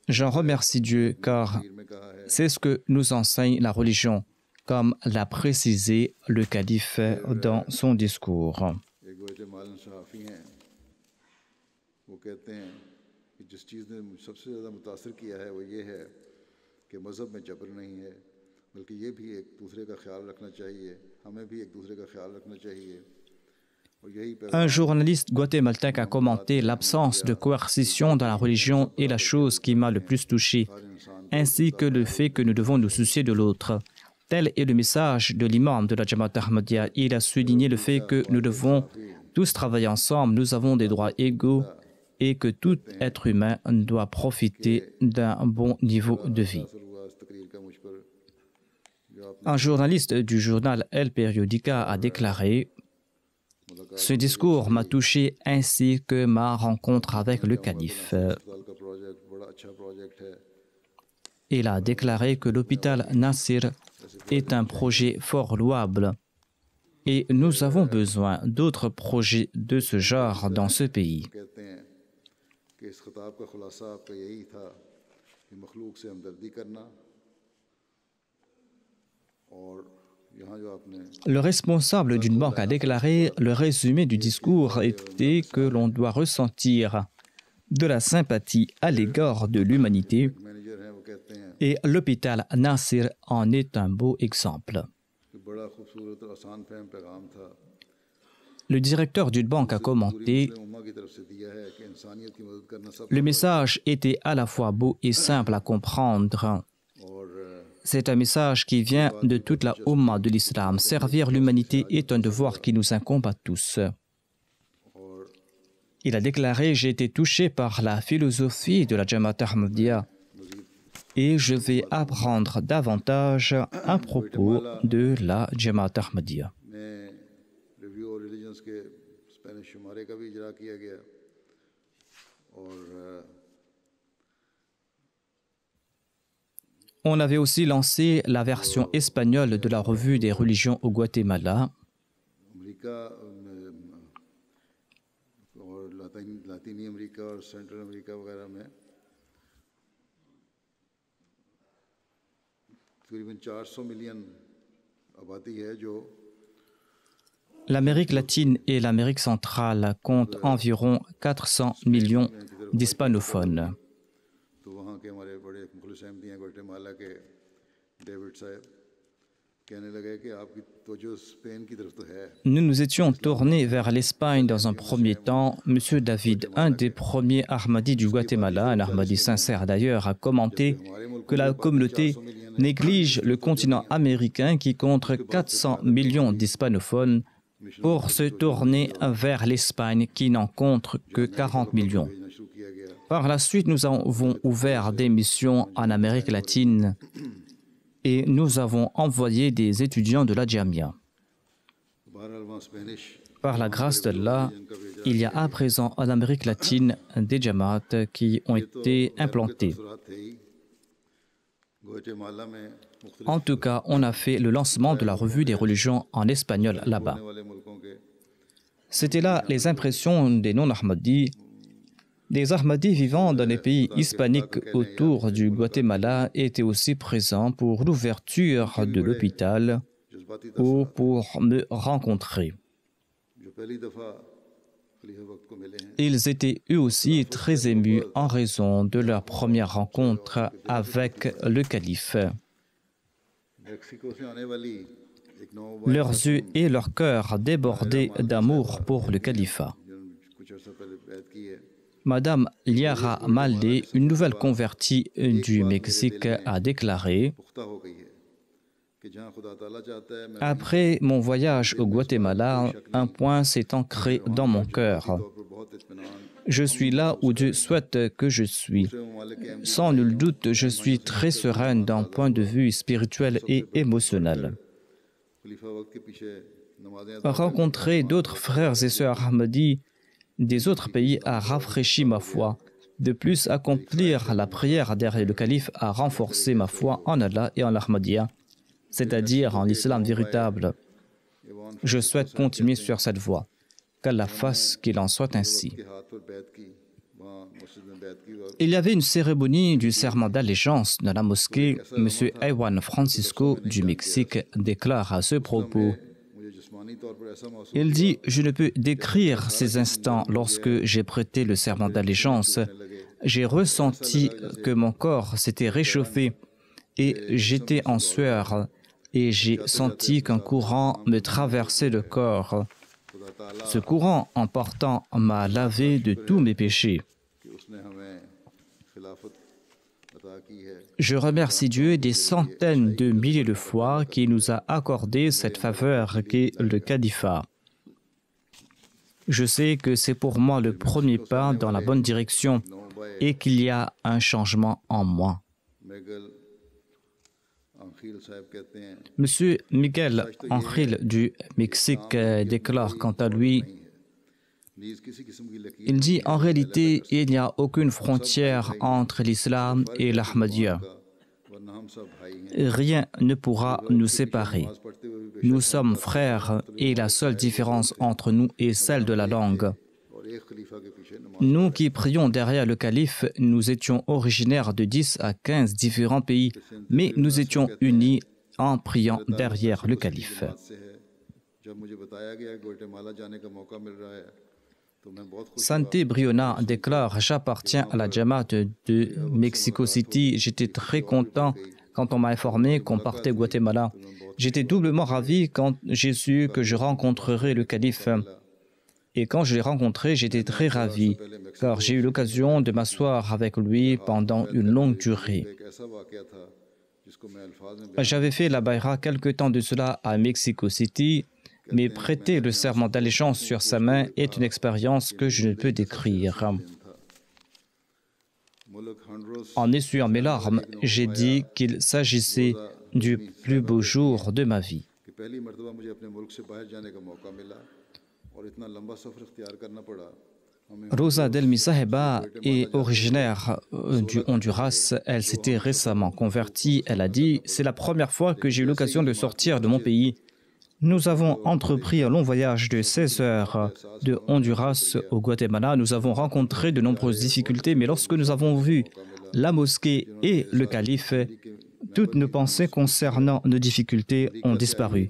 J'en remercie Dieu car c'est ce que nous enseigne la religion, comme l'a précisé le calife dans son discours. Un journaliste guatémaltèque a commenté l'absence de coercition dans la religion est la chose qui m'a le plus touché, ainsi que le fait que nous devons nous soucier de l'autre. Tel est le message de l'imam de la Jamaat Ahmadiyya. Il a souligné le fait que nous devons tous travailler ensemble, nous avons des droits égaux et que tout être humain doit profiter d'un bon niveau de vie. Un journaliste du journal El Periodica a déclaré « Ce discours m'a touché ainsi que ma rencontre avec le calife. » Il a déclaré que l'hôpital Nasir est un projet fort louable et nous avons besoin d'autres projets de ce genre dans ce pays. Le responsable d'une banque a déclaré le résumé du discours était que l'on doit ressentir de la sympathie à l'égard de l'humanité Et l'hôpital Nasir en est un beau exemple. कि बड़ा खूबसूरत और आसान फहम पैगाम था Le directeur d'une banque a commenté मुस्लिम उम्मा की तरफ से दिया है कि इंसानियत की मदद करना सब Le message était à la fois beau et simple à comprendre. और C'est un message qui vient de toute la Ummah de l'islam. Servir l'humanité est un devoir qui nous incombe à tous. Il a déclaré « J'ai été touché par la philosophie de la Jamaat Ahmadiyya et je vais apprendre davantage à propos de la Jamaat Ahmadiyya. » में रिव्यू और रिलीजन्स के स्पेनिश शुमारे का भी इजरा किया गया और On avait aussi lancé la version espagnole de la revue des religions au Guatemala. America और लातीनी अमेरिका और सेंट्रल अमेरिका वगैरह में तकरीबन 400 मिलियन आबादी है जो L'Amérique latine et l'Amérique centrale comptent environ 400 millions d'hispanophones. तो वहाँ के हमारे बड़े मुखलिस अहमदी हैं ग्वाटेमाला के डेविड साहब कहने लगे कि आपकी तवज्जो स्पेन की तरफ तो है Nous nous étions tournés vers l'Espagne dans un premier temps. Monsieur David, un des premiers Ahmadis du Guatemala, un Ahmadi sincère d'ailleurs, a commenté que la communauté néglige le continent américain qui compte 400 millions d'hispanophones pour se tourner vers l'Espagne qui n'en compte que 40 millions. भेजना शुरू किया गया Par la suite, nous avons ouvert des missions en Amérique latine et nous avons envoyé des étudiants de la Jamia. बहरहाल वहाँ Spanish Par la grâce d'Allah, il y a à présent en Amérique latine des Jamaat qui ont été implantés. असरात थे ही ग्वाटेमाला में मुख्तलिफ En tout cas, on a fait le lancement de la revue des religions en espagnol là-bas. होने वाले मुल्कों के C'était là les impressions des non-Ahmadis. Des Ahmadis vivant dans les pays hispaniques autour du Guatemala étaient aussi présents pour l'ouverture de l'hôpital जज्बाती ou pour me rencontrer. जो पहली दफ़ा खलीफा वक्त को मिले हैं Ils étaient eux aussi très émus en raison de leur première rencontre avec le calife. Mexico से आने वाली एक नौ Leurs yeux et leur cœur débordaient d'amour pour le califat. कुछ अर्सा पहले बैत की है Madame Liara Malde, une nouvelle convertie du Mexique, a déclaré पुख्ता हो गई है कि जहाँ खुदा ताला चाहता है मैं Après mon voyage au Guatemala, un point s'est ancré dans mon cœur. तौर पर बहुत इत्मीनान Je suis là où Dieu souhaite que je suis. दूसरे ममालिक के Sans nul doute, je suis très sereine d'un point de vue spirituel et émotionnel. खलीफा वक्त के पीछे नमाजें Rencontrer d'autres frères et sœurs Ahmadis des autres pays a rafraîchi ma foi. De plus, accomplir la prière derrière le calife a renforcé ma foi en Allah et en l'Ahmadiyya, c'est-à-dire en l'islam véritable. Je souhaite continuer sur cette voie. Qu'Allah fasse qu'il en soit ainsi. के हाथ पर बैत की वहाँ मस्जिद में बैत की और Il y avait une cérémonie du serment d'allégeance dans la mosquée. M. Ewan Francisco du Mexique déclare à ce propos मुझे जिस्मानी तौर पर ऐसा महसूस Il dit « Je ne peux décrire ces instants lorsque j'ai prêté le serment d'allégeance. J'ai ressenti que mon corps s'était réchauffé et j'étais en sueur et j'ai senti qu'un courant me traversait le corps. खुदा ताला Ce courant emportant m'a lavé de tous mes péchés. कि उसने हमें खिलाफत अता की है Je remercie Dieu des centaines de milliers de fois qui nous a accordé cette faveur qu'est le califat. Je sais que c'est pour moi le premier pas dans la bonne direction et qu'il y a un changement en moi. McGill आंखिल साहब कहते हैं Monsieur Miguel Angel du Mexique déclare quant à lui, नीज किसी किस्म की लकीर il dit en réalité il n'y a aucune frontière entre l'islam et l'Ahmadiyya. वरना हम सब भाई हैं Rien ne pourra nous séparer. नमाज पढ़ते हुए भी बेशक Nous sommes frères et la seule différence entre nous est celle de la langue. और एक खलीफा के पीछे नमाज Nous qui prions derrière le calife, nous étions originaires de 10 à 15 différents pays, mais nous étions unis en priant derrière le calife. से है जब मुझे बताया गया कि ग्वाटेमाला जाने का मौका मिल रहा है तो Santé Briona déclare: j'appartiens à la Jamaat de Mexico City. J'étais très content quand on m'a informé qu'on partait au Guatemala. J'étais doublement ravi quand j'ai su que je rencontrerais le calife. Et quand je l'ai rencontré, j'étais très ravi, car j'ai eu l'occasion de m'asseoir avec lui pendant une longue durée. J'avais fait la bayra quelque temps de cela à Mexico City, mais prêter le serment d'allégeance sur sa main est une expérience que je ne peux décrire. En essuyant mes larmes, j'ai dit qu'il s'agissait du plus beau jour de ma vie. Rosa Delmi Saheba est originaire du Honduras. Elle s'était récemment convertie. Elle a dit: c'est la première fois que j'ai eu l'occasion de sortir de mon pays. Nous avons entrepris un long voyage de 16 heures de Honduras au Guatemala. Nous avons rencontré de nombreuses difficultés, mais lorsque nous avons vu la mosquée et le calife, toutes nos pensées concernant nos difficultés ont disparu.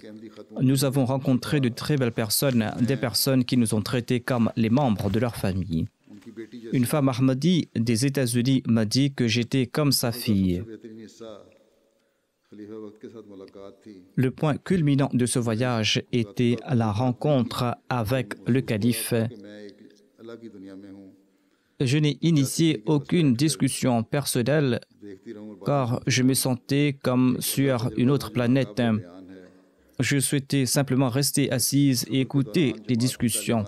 Nous avons rencontré de très belles personnes, des personnes qui nous ont traités comme les membres de leur famille. Une femme Ahmadi des États-Unis m'a dit que j'étais comme sa fille. Le point culminant de ce voyage était la rencontre avec le calife. Je n'ai initié aucune discussion personnelle car je me sentais comme sur une autre planète. Je souhaitais simplement rester assise et écouter les discussions.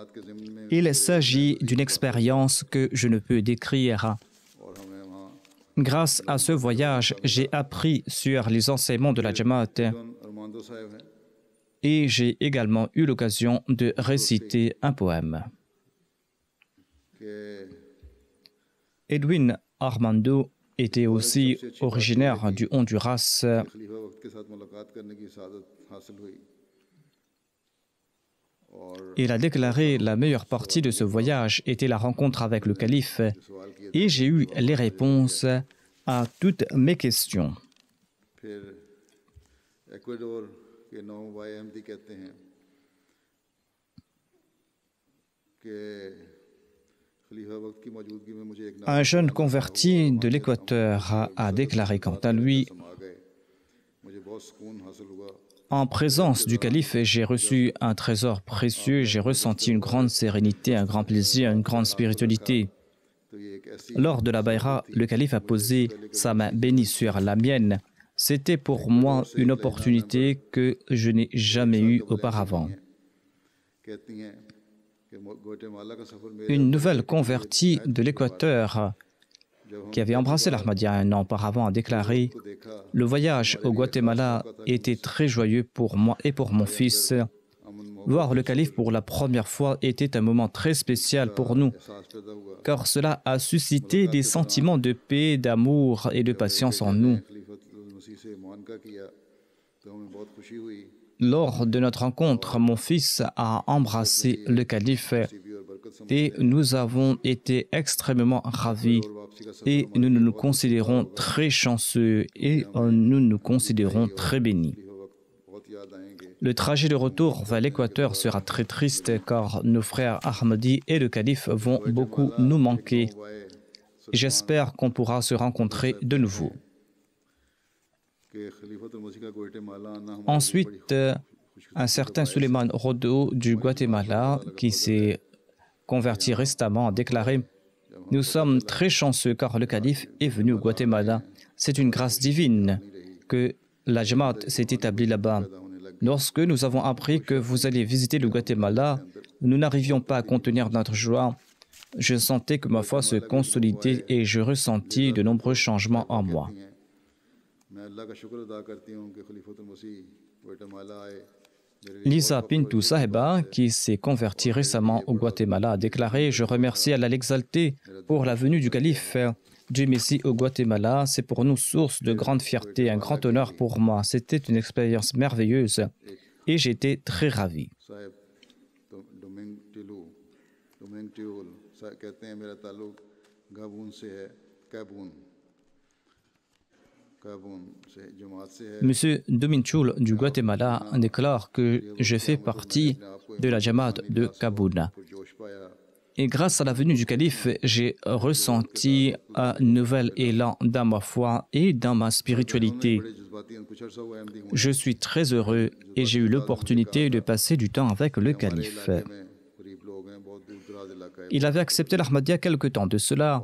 Il s'agit d'une expérience que je ne peux décrire. Grâce à ce voyage, j'ai appris sur les enseignements de la Jamaat et j'ai également eu l'occasion de réciter un poème. Edwin Armando était aussi originaire du Honduras. Il a déclaré: la meilleure partie de ce voyage était la rencontre avec le calife et j'ai eu les réponses à toutes mes questions. Un jeune converti de l'Équateur a déclaré quant à lui: en présence du calife, j'ai reçu un trésor précieux, j'ai ressenti une grande sérénité, un grand plaisir, une grande spiritualité. Lors de la bayra, le calife a posé sa main bénie sur la mienne. C'était pour moi une opportunité que je n'ai jamais eue auparavant. Une nouvelle convertie de l'Équateur qui avait embrassé l'Ahmadiyya un an auparavant a déclaré: le voyage au Guatemala était très joyeux pour moi et pour mon fils. Voir le calife pour la première fois était un moment très spécial pour nous, car cela a suscité des sentiments de paix, d'amour et de patience en nous. Lors de notre rencontre, mon fils a embrassé le calife et nous avons été extrêmement ravis et nous nous considérons très chanceux et nous nous considérons très bénis. Le trajet de retour vers l'Équateur sera très triste car nos frères Ahmadi et le calife vont beaucoup nous manquer. J'espère qu'on pourra se rencontrer de nouveau. Ensuite, un certain Suleiman Rodo du Guatemala, qui s'est converti récemment, a déclaré: nous sommes très chanceux car le calife est venu au Guatemala. C'est une grâce divine que la Jamaat s'est établie là-bas. Lorsque nous avons appris que vous alliez visiter le Guatemala, nous n'arrivions pas à contenir notre joie. Je sentais que ma foi se consolidait et je ressentis de nombreux changements en moi. Lisa Pintu Saheba, qui s'est convertie récemment au Guatemala, a déclaré: je remercie Allah l'exalté pour la venue du calife du Messie au Guatemala. C'est pour nous source de grande fierté, un grand honneur pour moi. C'était une expérience merveilleuse et j'étais très ravi. Monsieur Dominchul du Guatemala déclare que je fais partie de la Jamaat de Kabuna. Et grâce à la venue du calife, j'ai ressenti un nouvel élan dans ma foi et dans ma spiritualité. Je suis très heureux et j'ai eu l'opportunité de passer du temps avec le calife. Il avait accepté l'Ahmadiyya quelque temps de cela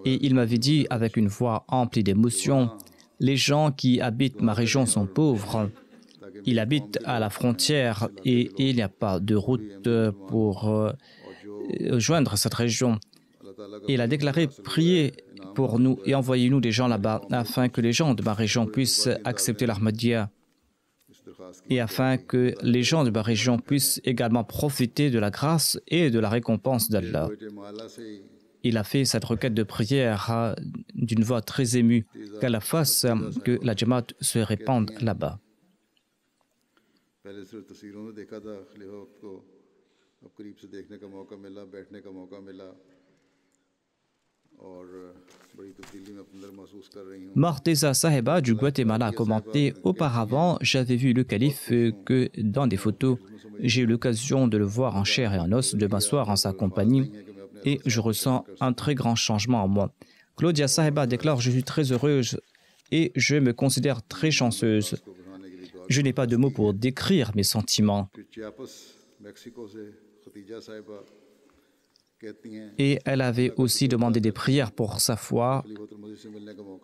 et il m'avait dit avec une voix emplie d'émotion, « Les gens qui habitent ma région sont pauvres. Ils habitent à la frontière et il n'y a pas de route pour joindre cette région. » Il a déclaré, « Priez pour nous et envoyez-nous des gens là-bas afin que les gens de ma région puissent accepter l'Ahmadiyya et afin que les gens de ma région puissent également profiter de la grâce et de la récompense d'Allah. » Il a fait cette requête de prière d'une voix très émue qu'Allah fasse que la Jamaat se répande là-bas. Morteza Saheba du Guatemala a commenté « Auparavant, j'avais vu le calife que dans des photos. J'ai eu l'occasion de le voir en chair et en os, de m'asseoir en sa compagnie et je ressens un très grand changement en moi. » Claudia Saheba déclare « Je suis très heureuse et je me considère très chanceuse. Je n'ai pas de mots pour décrire mes sentiments. » Et elle avait aussi demandé des prières pour sa foi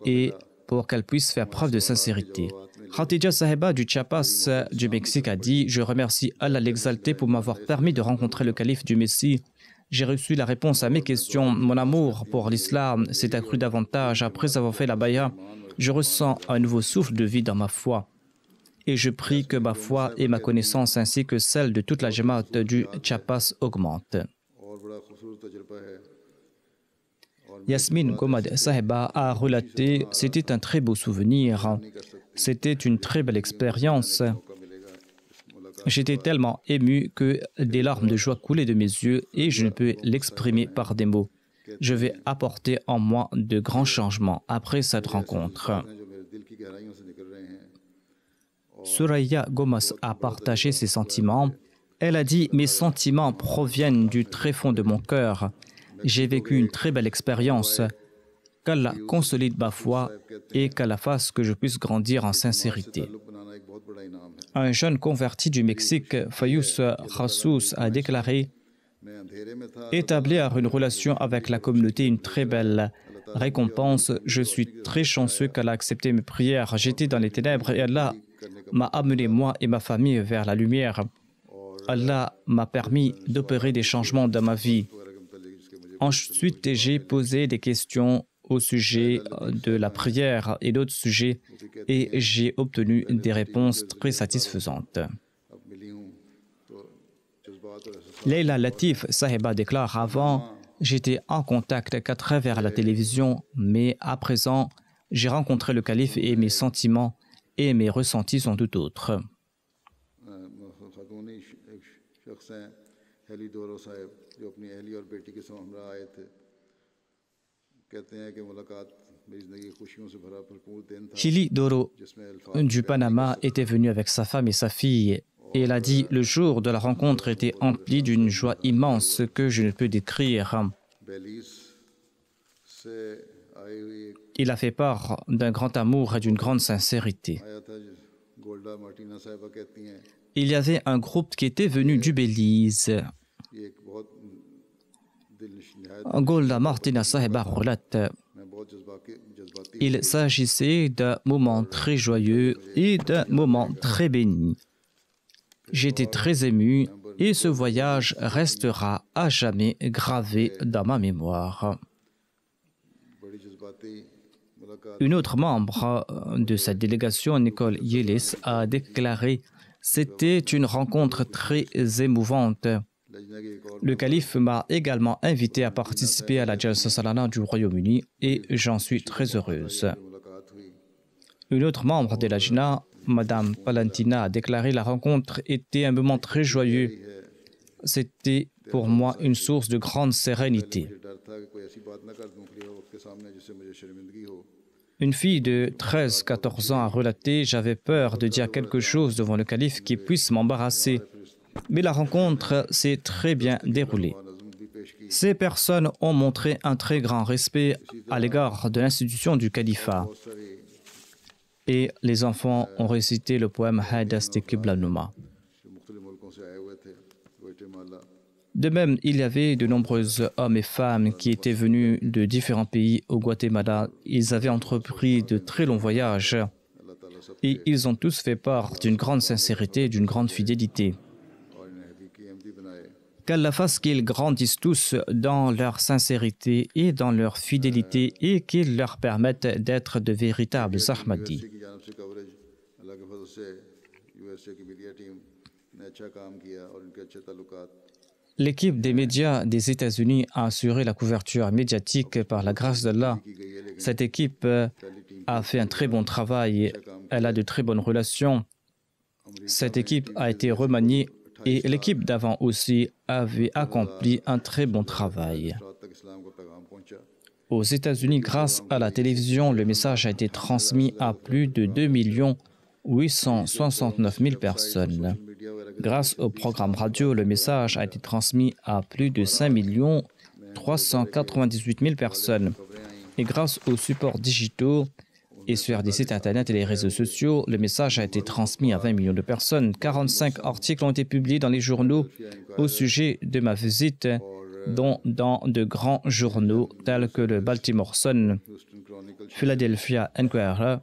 et pour qu'elle puisse faire preuve de sincérité. Khatija Saheba du Chiapas du Mexique a dit « Je remercie Allah l'exalté pour m'avoir permis de rencontrer le calife du Messie. J'ai reçu la réponse à mes questions. Mon amour pour l'islam s'est accru davantage après avoir fait la baya. Je ressens un nouveau souffle de vie dans ma foi. Et je prie que ma foi et ma connaissance ainsi que celle de toute la Jamaat du Chiapas augmentent. » Yasmine Gomad Saheba a relaté « C'était un très beau souvenir. C'était une très belle expérience. J'étais tellement ému que des larmes de joie coulaient de mes yeux et je ne peux l'exprimer par des mots. Je vais apporter en moi de grands changements après cette rencontre. » Suraya Gomas a partagé ses sentiments. Elle a dit « Mes sentiments proviennent du très fond de mon cœur. J'ai vécu une très belle expérience. Qu'Allah consolide ma foi et qu'Allah fasse que je puisse grandir en sincérité. » Un jeune converti du Mexique, Fayous Khassous, a déclaré « Établir une relation avec la communauté est une très belle récompense. Je suis très chanceux qu'Allah a accepté mes prières. J'étais dans les ténèbres et Allah m'a amené, moi et ma famille, vers la lumière. Allah m'a permis d'opérer des changements dans ma vie. Ensuite, j'ai posé des questions au sujet de la prière et d'autres sujets et j'ai obtenu des réponses très satisfaisantes. » Leila Latif Saheba déclare « Avant, j'étais en contact qu'à travers la télévision, mais à présent, j'ai rencontré le calife et mes sentiments et mes ressentis sont tout autres. » Chili Doro du Panama était venu avec sa femme et sa fille et elle a dit « Le jour de la rencontre était empli d'une joie immense que je ne peux décrire. » Il a fait part d'un grand amour et d'une grande sincérité. Il y avait un groupe qui était venu du Belize. Golda Martina Saheba relate « Il s'agissait d'un moment très joyeux et d'un moment très béni. J'étais très ému et ce voyage restera à jamais gravé dans ma mémoire. » Une autre membre de cette délégation, Nicole Yelis, a déclaré « C'était une rencontre très émouvante. Le calife m'a également invité à participer à la Jalsa Salana du Royaume-Uni et j'en suis très heureuse. » Une autre membre de la Jina, Madame Palantina, a déclaré « La rencontre était un moment très joyeux. C'était pour moi une source de grande sérénité. » Une fille de 13-14 ans a relaté « J'avais peur de dire quelque chose devant le calife qui puisse m'embarrasser. Mais la rencontre s'est très bien déroulée. Ces personnes ont montré un très grand respect à l'égard de l'institution du califat. Et les enfants ont récité le poème Hadas de Qibla Numa. De même, il y avait de nombreux hommes et femmes qui étaient venus de différents pays au Guatemala. Ils avaient entrepris de très longs voyages et ils ont tous fait part d'une grande sincérité et d'une grande fidélité. Qu'Allah fasse qu'ils grandissent tous dans leur sincérité et dans leur fidélité et qu'il leur permette d'être de véritables Ahmadis. L'équipe des médias des États-Unis a assuré la couverture médiatique par la grâce d'Allah. Cette équipe a fait un très bon travail. Elle a de très bonnes relations. Cette équipe a été remaniée et l'équipe d'avant aussi avait accompli un très bon travail. Aux États-Unis, grâce à la télévision, le message a été transmis à plus de 2 869 000 personnes. Grâce au programme radio, le message a été transmis à plus de 5 398 000 personnes. Et grâce aux supports digitaux et sur des sites internet et les réseaux sociaux, le message a été transmis à 20 millions de personnes. 45 articles ont été publiés dans les journaux au sujet de ma visite, dont dans de grands journaux tels que le Baltimore Sun, Philadelphia Inquirer,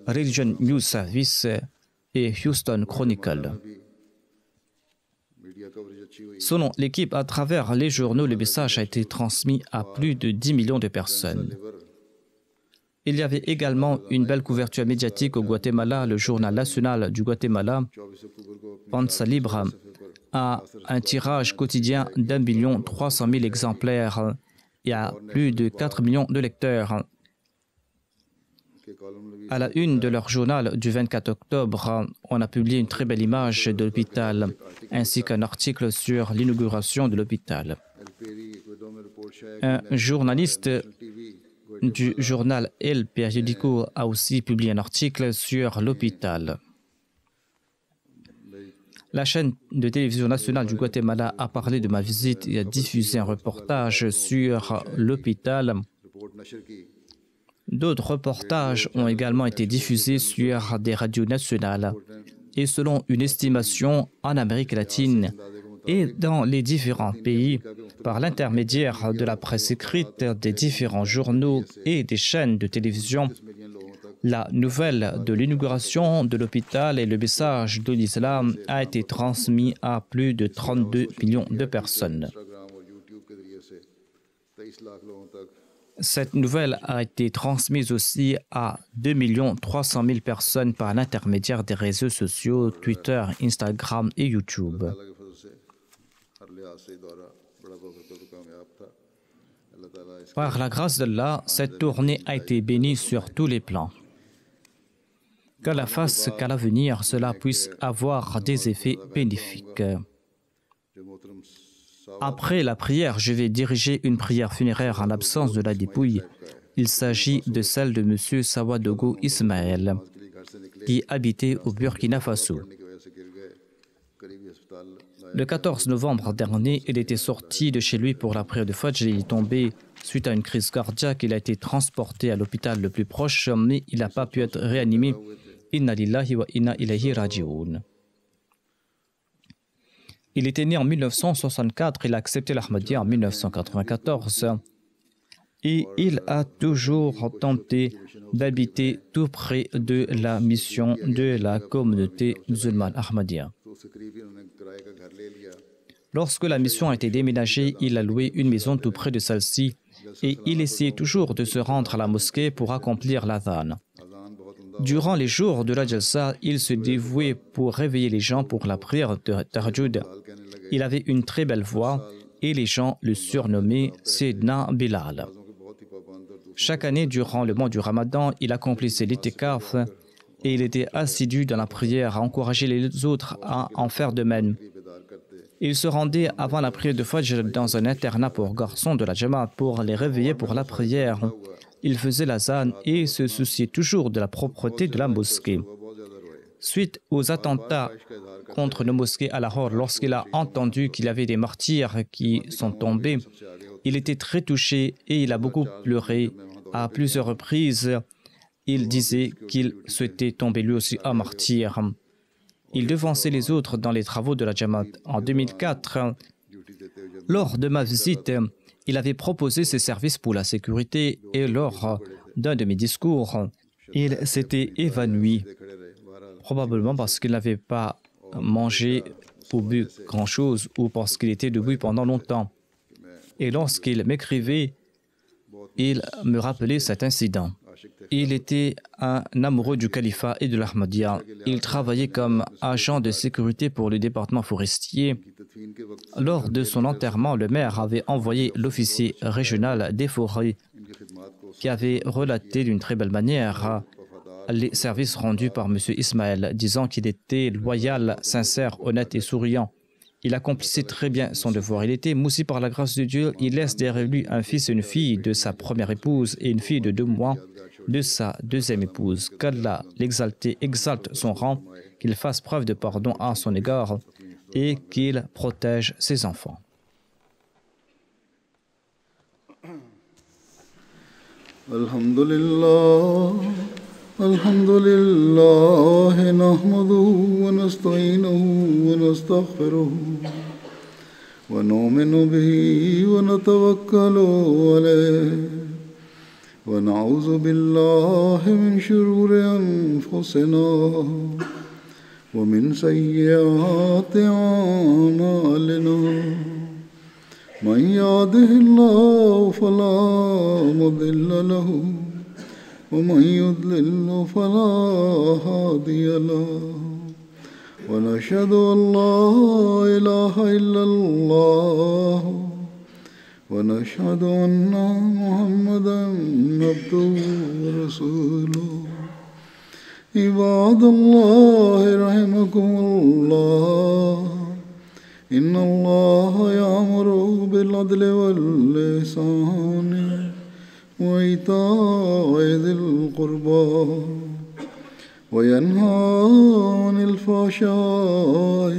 Religion News Service et Houston Chronicle. Selon l'équipe, à travers les journaux, le message a été transmis à plus de 10 millions de personnes. Il y avait également une belle couverture médiatique au Guatemala. Le journal national du Guatemala, Panza Libre, a un tirage quotidien d'1 300 000 exemplaires et a plus de 4 millions de lecteurs. À la une de leur journal du 24 octobre, on a publié une très belle image de l'hôpital, ainsi qu'un article sur l'inauguration de l'hôpital. Un journaliste du journal El Periódico a aussi publié un article sur l'hôpital. La chaîne de télévision nationale du Guatemala a parlé de ma visite et a diffusé un reportage sur l'hôpital. D'autres reportages ont également été diffusés sur des radios nationales. Et selon une estimation en Amérique latine et dans les différents pays, par l'intermédiaire de la presse écrite, des différents journaux et des chaînes de télévision, la nouvelle de l'inauguration de l'hôpital et le message de l'islam a été transmis à plus de 32 millions de personnes. Cette nouvelle a été transmise aussi à 2 300 000 personnes par l'intermédiaire des réseaux sociaux, Twitter, Instagram et YouTube. Par la grâce d'Allah, cette tournée a été bénie sur tous les plans. Qu'Allah fasse qu'à l'avenir, cela puisse avoir des effets bénéfiques. Après la prière, je vais diriger une prière funéraire en l'absence de la dépouille. Il s'agit de celle de M. Sawadogo Ismaël, qui habitait au Burkina Faso. Le 14 novembre dernier, il était sorti de chez lui pour la prière de Fajr. Il est tombé suite à une crise cardiaque. Il a été transporté à l'hôpital le plus proche, mais il n'a pas pu être réanimé. Inna lillahi wa inna ilayhi raji'un. Il était né en 1964, il a accepté l'Ahmadiyya en 1994 et il a toujours tenté d'habiter tout près de la mission de la communauté musulmane Ahmadiyya. Lorsque la mission a été déménagée, il a loué une maison tout près de celle-ci et il essayait toujours de se rendre à la mosquée pour accomplir l'adhan. Durant les jours de la Jalsa, il se dévouait pour réveiller les gens pour la prière de Tahajjud. Il avait une très belle voix et les gens le surnommaient Sayyidina Bilal. Chaque année, durant le mois du Ramadan, il accomplissait l'itikaf et il était assidu dans la prière à encourager les autres à en faire de même. Il se rendait avant la prière de Fajr dans un internat pour garçons de la Jamaat pour les réveiller pour la prière. Il faisait l'azan et se souciait toujours de la propreté de la mosquée. Suite aux attentats contre nos mosquées à Lahore. Lorsqu'il a entendu qu'il y avait des martyrs qui sont tombés, il était très touché et il a beaucoup pleuré. À plusieurs reprises, il disait qu'il souhaitait tomber lui aussi en martyr. Il devançait les autres dans les travaux de la Jamaat. En 2004, lors de ma visite, il avait proposé ses services pour la sécurité et lors d'un de mes discours, il s'était évanoui, probablement parce qu'il n'avait pas mangé ou bu grand-chose ou parce qu'il était debout pendant longtemps. Et lorsqu'il m'écrivait, il me rappelait cet incident. Il était un amoureux du califat et de l'Ahmadiyya. Il travaillait comme agent de sécurité pour le département forestier. Lors de son enterrement, le maire avait envoyé l'officier régional des forêts qui avait relaté d'une très belle manière les services rendus par M. Ismaël, disant qu'il était loyal, sincère, honnête et souriant. Il accomplissait très bien son devoir. Il était moussi par la grâce de Dieu. Il laisse derrière lui un fils et une fille de sa première épouse et une fille de 2 mois de sa deuxième épouse. Qu'Allah l'exalté exalte son rang, qu'il fasse preuve de pardon à son égard et qu'il protège ses enfants. Alhamdulillah, alhamdulillah, nahmaduhu wa nasta'inuhu wa nastaghfiruhu wa nu'minu bihi wa natawakkalu alayhi wa na'udhu billahi min shururi anfusina wa min sayyiati a'malina. من يهده الله فلا مضل له ومن يضلل فلا هادي له ونشهد أن لا إله إلا الله ونشهد أن محمدا عبده ورسوله عباد الله رحمكم الله إن الله يأمر بالعدل والإحسان وإيتاء ذي القربى وينهى عن الفحشاء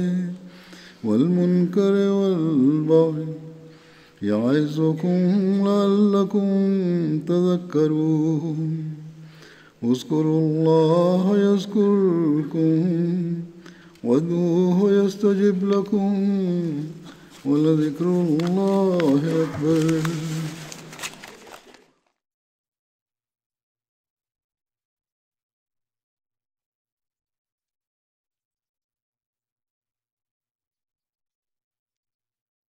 والمنكر والبغي يعظكم لعلكم تذكرون اذكروا الله يذكركم وادعوه يستجب لكم ولذكر الله أكبر